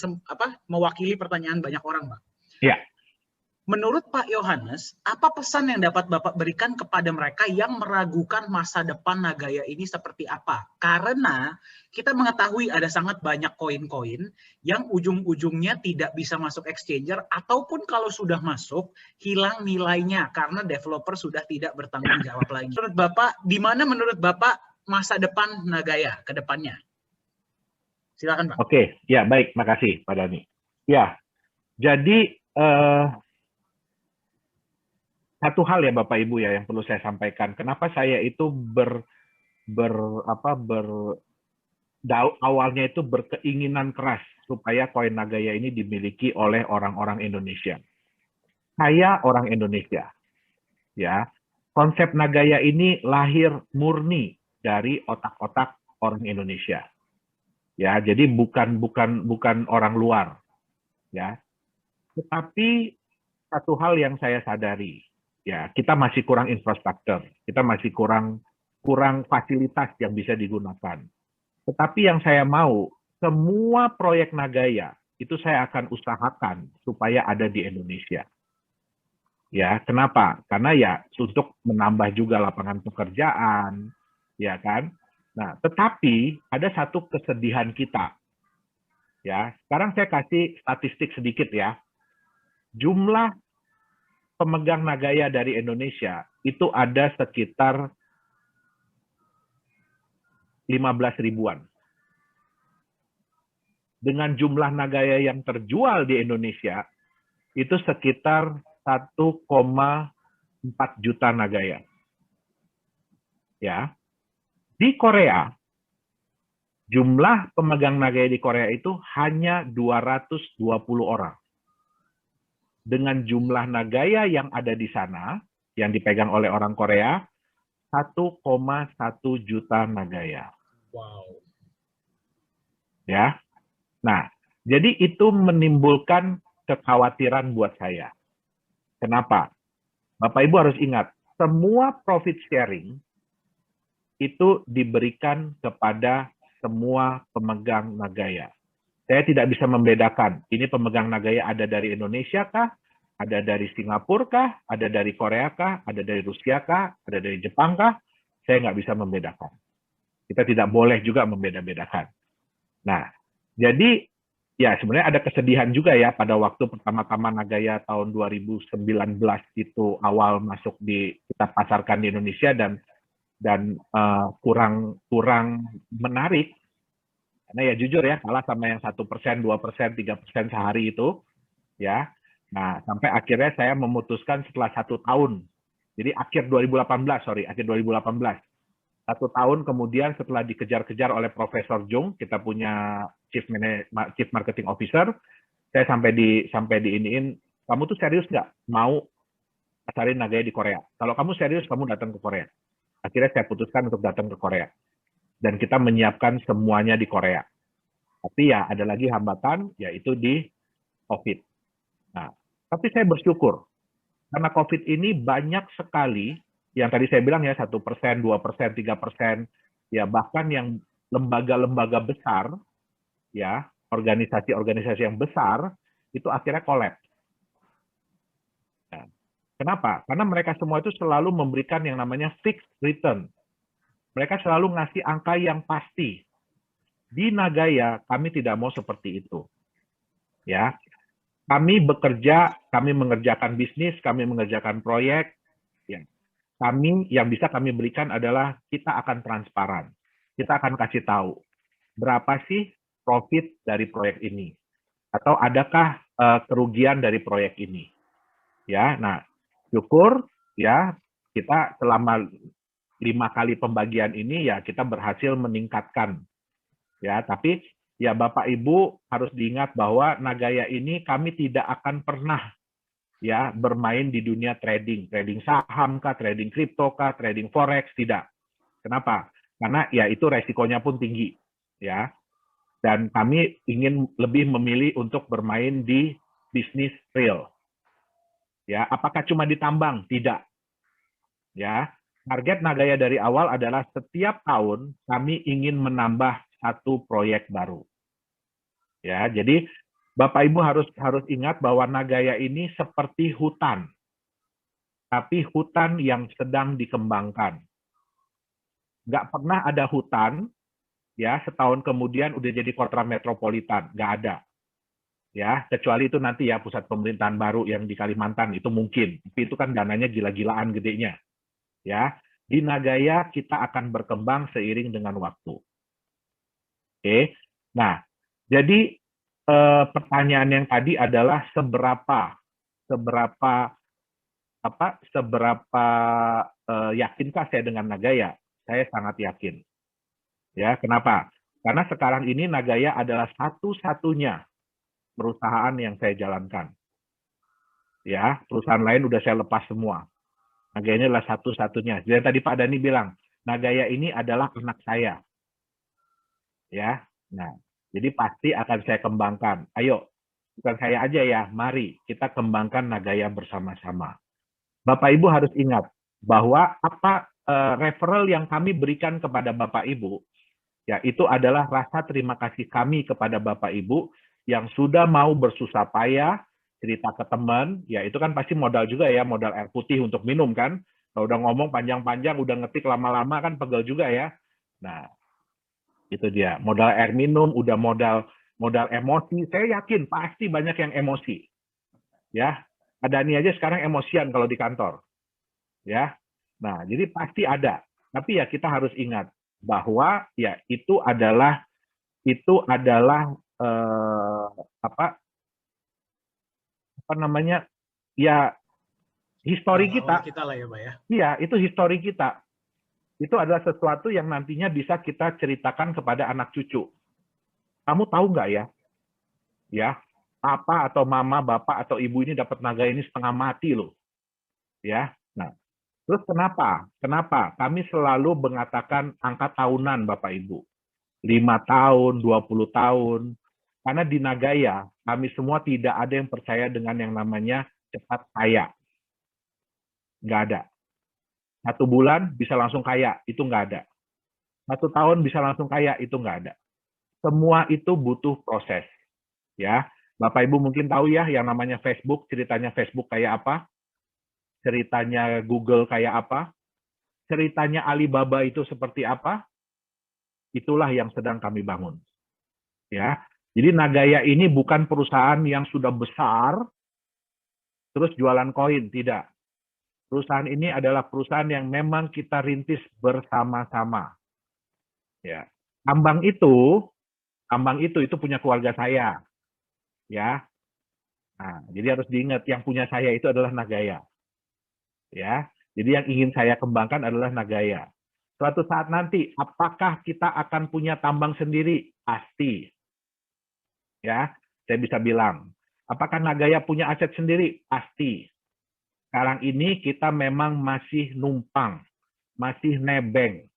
mewakili pertanyaan banyak orang, Pak. Ya. Menurut Pak Yohanes, apa pesan yang dapat Bapak berikan kepada mereka yang meragukan masa depan Nagaya ini seperti apa? Karena kita mengetahui ada sangat banyak koin-koin yang ujung-ujungnya tidak bisa masuk exchanger, ataupun kalau sudah masuk, hilang nilainya karena developer sudah tidak bertanggung jawab lagi. Menurut Bapak, di mana menurut Bapak masa depan Nagaya ke depannya? Silakan Pak. Oke, ya baik, makasih Pak Dani. Ya, jadi satu hal ya Bapak Ibu ya yang perlu saya sampaikan. Kenapa saya itu awalnya itu berkeinginan keras supaya koin Nagaya ini dimiliki oleh orang-orang Indonesia. Saya orang Indonesia, ya. Konsep Nagaya ini lahir murni dari otak-otak orang Indonesia, ya. Jadi bukan orang luar, ya. Tetapi satu hal yang saya sadari, ya, kita masih kurang infrastruktur, kita masih kurang fasilitas yang bisa digunakan. Tetapi yang saya mau, semua proyek Nagaya itu saya akan usahakan supaya ada di Indonesia. Ya, kenapa? Karena ya untuk menambah juga lapangan pekerjaan, ya kan? Nah, tetapi ada satu kesedihan kita. Ya, sekarang saya kasih statistik sedikit ya. Jumlah pemegang Nagaya dari Indonesia itu ada sekitar 15 ribuan. Dengan jumlah Nagaya yang terjual di Indonesia itu sekitar 1,4 juta Nagaya. Ya. Di Korea, jumlah pemegang Nagaya di Korea itu hanya 220 orang. Dengan jumlah Nagaya yang ada di sana, yang dipegang oleh orang Korea, 1,1 juta Nagaya. Wow. Ya. Nah, jadi itu menimbulkan kekhawatiran buat saya. Kenapa? Bapak Ibu harus ingat, semua profit sharing itu diberikan kepada semua pemegang Nagaya. Saya tidak bisa membedakan, ini pemegang Nagaya ada dari Indonesia kah, ada dari Singapura kah, ada dari Korea kah, ada dari Rusia kah, ada dari Jepang kah, saya nggak bisa membedakan. Kita tidak boleh juga membeda-bedakan. Nah, jadi ya sebenarnya ada kesedihan juga ya pada waktu pertama-tama Nagaya tahun 2019 itu awal masuk kita pasarkan di Indonesia dan kurang menarik. Karena ya jujur ya, kalah sama yang 1%, 2%, 3% sehari itu, ya. Nah, sampai akhirnya saya memutuskan setelah 1 tahun, jadi akhir 2018, akhir 2018. 1 tahun kemudian setelah dikejar-kejar oleh Profesor Jung, kita punya Chief Marketing Officer, saya sampai diiniin, kamu tuh serius nggak mau pasarin Nagaya di Korea? Kalau kamu serius, kamu datang ke Korea. Akhirnya saya putuskan untuk datang ke Korea. Dan kita menyiapkan semuanya di Korea. Tapi ya ada lagi hambatan, yaitu di COVID. Nah, tapi saya bersyukur, karena COVID ini banyak sekali, yang tadi saya bilang ya 1%, 2%, 3%, ya bahkan yang lembaga-lembaga besar, ya organisasi-organisasi yang besar, itu akhirnya collapse. Nah, kenapa? Karena mereka semua itu selalu memberikan yang namanya fixed return. Mereka selalu ngasih angka yang pasti. Di Nagaya, kami tidak mau seperti itu. Ya, kami bekerja, kami mengerjakan bisnis, kami mengerjakan proyek. Ya. Kami yang bisa kami berikan adalah kita akan transparan. Kita akan kasih tahu berapa sih profit dari proyek ini, atau adakah kerugian dari proyek ini. Ya, nah syukur ya kita selama 5 kali pembagian ini ya kita berhasil meningkatkan. Ya, tapi ya Bapak Ibu harus diingat bahwa Nagaya ini kami tidak akan pernah ya bermain di dunia trading saham kah, trading kripto kah, trading forex, tidak. Kenapa? Karena ya itu resikonya pun tinggi, ya. Dan kami ingin lebih memilih untuk bermain di bisnis real. Ya, apakah cuma ditambang? Tidak. Ya, target Nagaya dari awal adalah setiap tahun kami ingin menambah satu proyek baru. Ya, jadi Bapak Ibu harus ingat bahwa Nagaya ini seperti hutan, tapi hutan yang sedang dikembangkan. Nggak pernah ada hutan, ya setahun kemudian udah jadi kota metropolitan, nggak ada. Ya, kecuali itu nanti ya pusat pemerintahan baru yang di Kalimantan itu mungkin, tapi itu kan dananya gila-gilaan gedenya. Ya, di Nagaya kita akan berkembang seiring dengan waktu. Oke, nah jadi pertanyaan yang tadi adalah seberapa yakinkah saya dengan Nagaya? Saya sangat yakin. Ya, kenapa? Karena sekarang ini Nagaya adalah satu-satunya perusahaan yang saya jalankan. Ya, perusahaan lain udah saya lepas semua. Nagaya ini adalah satu-satunya. Jadi tadi Pak Dani bilang, Nagaya ini adalah anak saya. Ya, nah, jadi pasti akan saya kembangkan. Ayo, bukan saya aja ya, mari kita kembangkan Nagaya bersama-sama. Bapak Ibu harus ingat bahwa referral yang kami berikan kepada Bapak Ibu, ya itu adalah rasa terima kasih kami kepada Bapak Ibu yang sudah mau bersusah payah cerita ke teman, ya itu kan pasti modal juga ya, modal air putih untuk minum kan. Kalau udah ngomong panjang-panjang, udah ngetik lama-lama kan pegel juga ya. Nah, itu dia, modal air minum, udah modal emosi. Saya yakin pasti banyak yang emosi. Ya, Dani aja sekarang emosian kalau di kantor. Ya. Nah, jadi pasti ada. Tapi ya kita harus ingat bahwa ya itu adalah apa namanya? Ya histori kita. Kita lah ya, Pak ya. Iya, itu histori kita. Itu adalah sesuatu yang nantinya bisa kita ceritakan kepada anak cucu. Kamu tahu nggak ya? Ya, papa atau mama, bapak atau ibu ini dapat naga ini setengah mati loh. Ya. Nah, terus kenapa? Kenapa? Kami selalu mengatakan angka tahunan Bapak Ibu. 5 tahun, 20 tahun. Karena di Nagaya, kami semua tidak ada yang percaya dengan yang namanya cepat kaya. Nggak ada. 1 bulan bisa langsung kaya, itu nggak ada. 1 tahun bisa langsung kaya, itu nggak ada. Semua itu butuh proses. Ya, Bapak Ibu mungkin tahu ya yang namanya Facebook, ceritanya Facebook kayak apa? Ceritanya Google kayak apa? Ceritanya Alibaba itu seperti apa? Itulah yang sedang kami bangun. Ya, jadi Nagaya ini bukan perusahaan yang sudah besar terus jualan koin, tidak. Perusahaan ini adalah perusahaan yang memang kita rintis bersama-sama. Ya, tambang itu punya keluarga saya. Ya, nah, jadi harus diingat yang punya saya itu adalah Nagaya. Ya, jadi yang ingin saya kembangkan adalah Nagaya. Suatu saat nanti, apakah kita akan punya tambang sendiri? Pasti. Ya, saya bisa bilang. Apakah Nagaya punya aset sendiri? Pasti. Sekarang ini kita memang masih numpang, masih nebeng.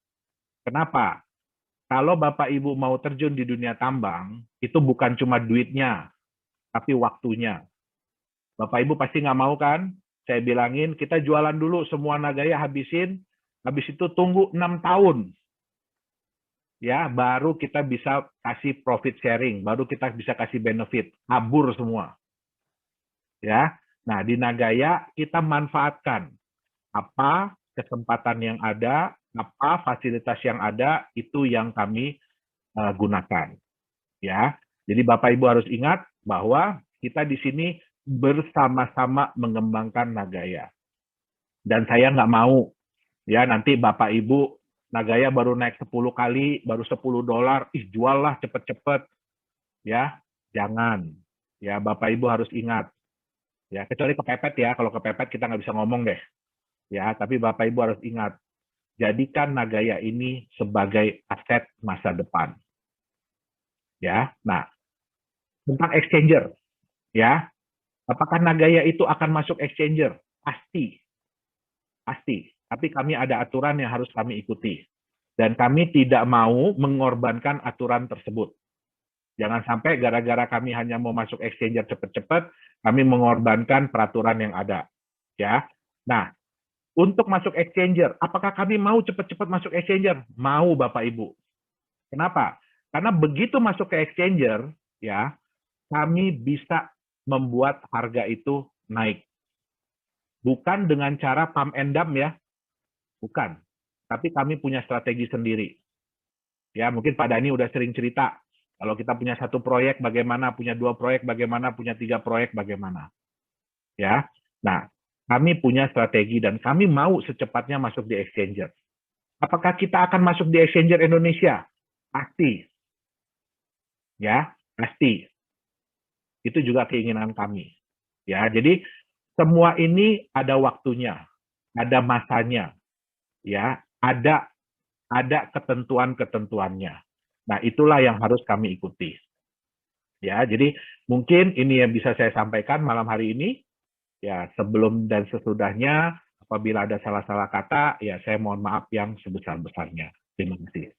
Kenapa? Kalau Bapak Ibu mau terjun di dunia tambang, itu bukan cuma duitnya, tapi waktunya. Bapak Ibu pasti nggak mau kan? Saya bilangin, kita jualan dulu semua Nagaya habisin, habis itu tunggu 6 tahun. Ya, baru kita bisa kasih profit sharing, baru kita bisa kasih benefit, kabur semua. Ya. Nah, di Nagaya kita manfaatkan apa kesempatan yang ada, apa fasilitas yang ada, itu yang kami gunakan. Ya. Jadi Bapak Ibu harus ingat bahwa kita di sini bersama-sama mengembangkan Nagaya. Dan saya nggak mau ya nanti Bapak Ibu Nagaya baru naik 10 kali, baru $10, jual lah cepet-cepet. Ya, jangan. Ya, Bapak Ibu harus ingat. Ya, kecuali kepepet ya, kalau kepepet kita nggak bisa ngomong deh. Ya, tapi Bapak Ibu harus ingat, jadikan Nagaya ini sebagai aset masa depan. Ya, nah, tentang exchanger. Ya, Apakah Nagaya itu akan masuk exchanger? Pasti. Pasti. Tapi kami ada aturan yang harus kami ikuti. Dan kami tidak mau mengorbankan aturan tersebut. Jangan sampai gara-gara kami hanya mau masuk exchanger cepat-cepat, kami mengorbankan peraturan yang ada. Ya. Nah, untuk masuk exchanger, apakah kami mau cepat-cepat masuk exchanger? Mau, Bapak Ibu. Kenapa? Karena begitu masuk ke exchanger, ya, kami bisa membuat harga itu naik. Bukan dengan cara pump and dump ya, bukan. Tapi kami punya strategi sendiri. Ya, mungkin Pak Dhani udah sering cerita. Kalau kita punya satu proyek bagaimana, punya 2 proyek bagaimana, punya 3 proyek bagaimana. Ya. Nah, kami punya strategi dan kami mau secepatnya masuk di exchanger. Apakah kita akan masuk di exchanger Indonesia? Pasti. Ya, pasti. Itu juga keinginan kami. Ya, jadi semua ini ada waktunya, ada masanya. Ya, ada ketentuan-ketentuannya. Nah, itulah yang harus kami ikuti. Ya, jadi mungkin ini yang bisa saya sampaikan malam hari ini. Ya, sebelum dan sesudahnya apabila ada salah-salah kata, ya saya mohon maaf yang sebesar-besarnya. Terima kasih.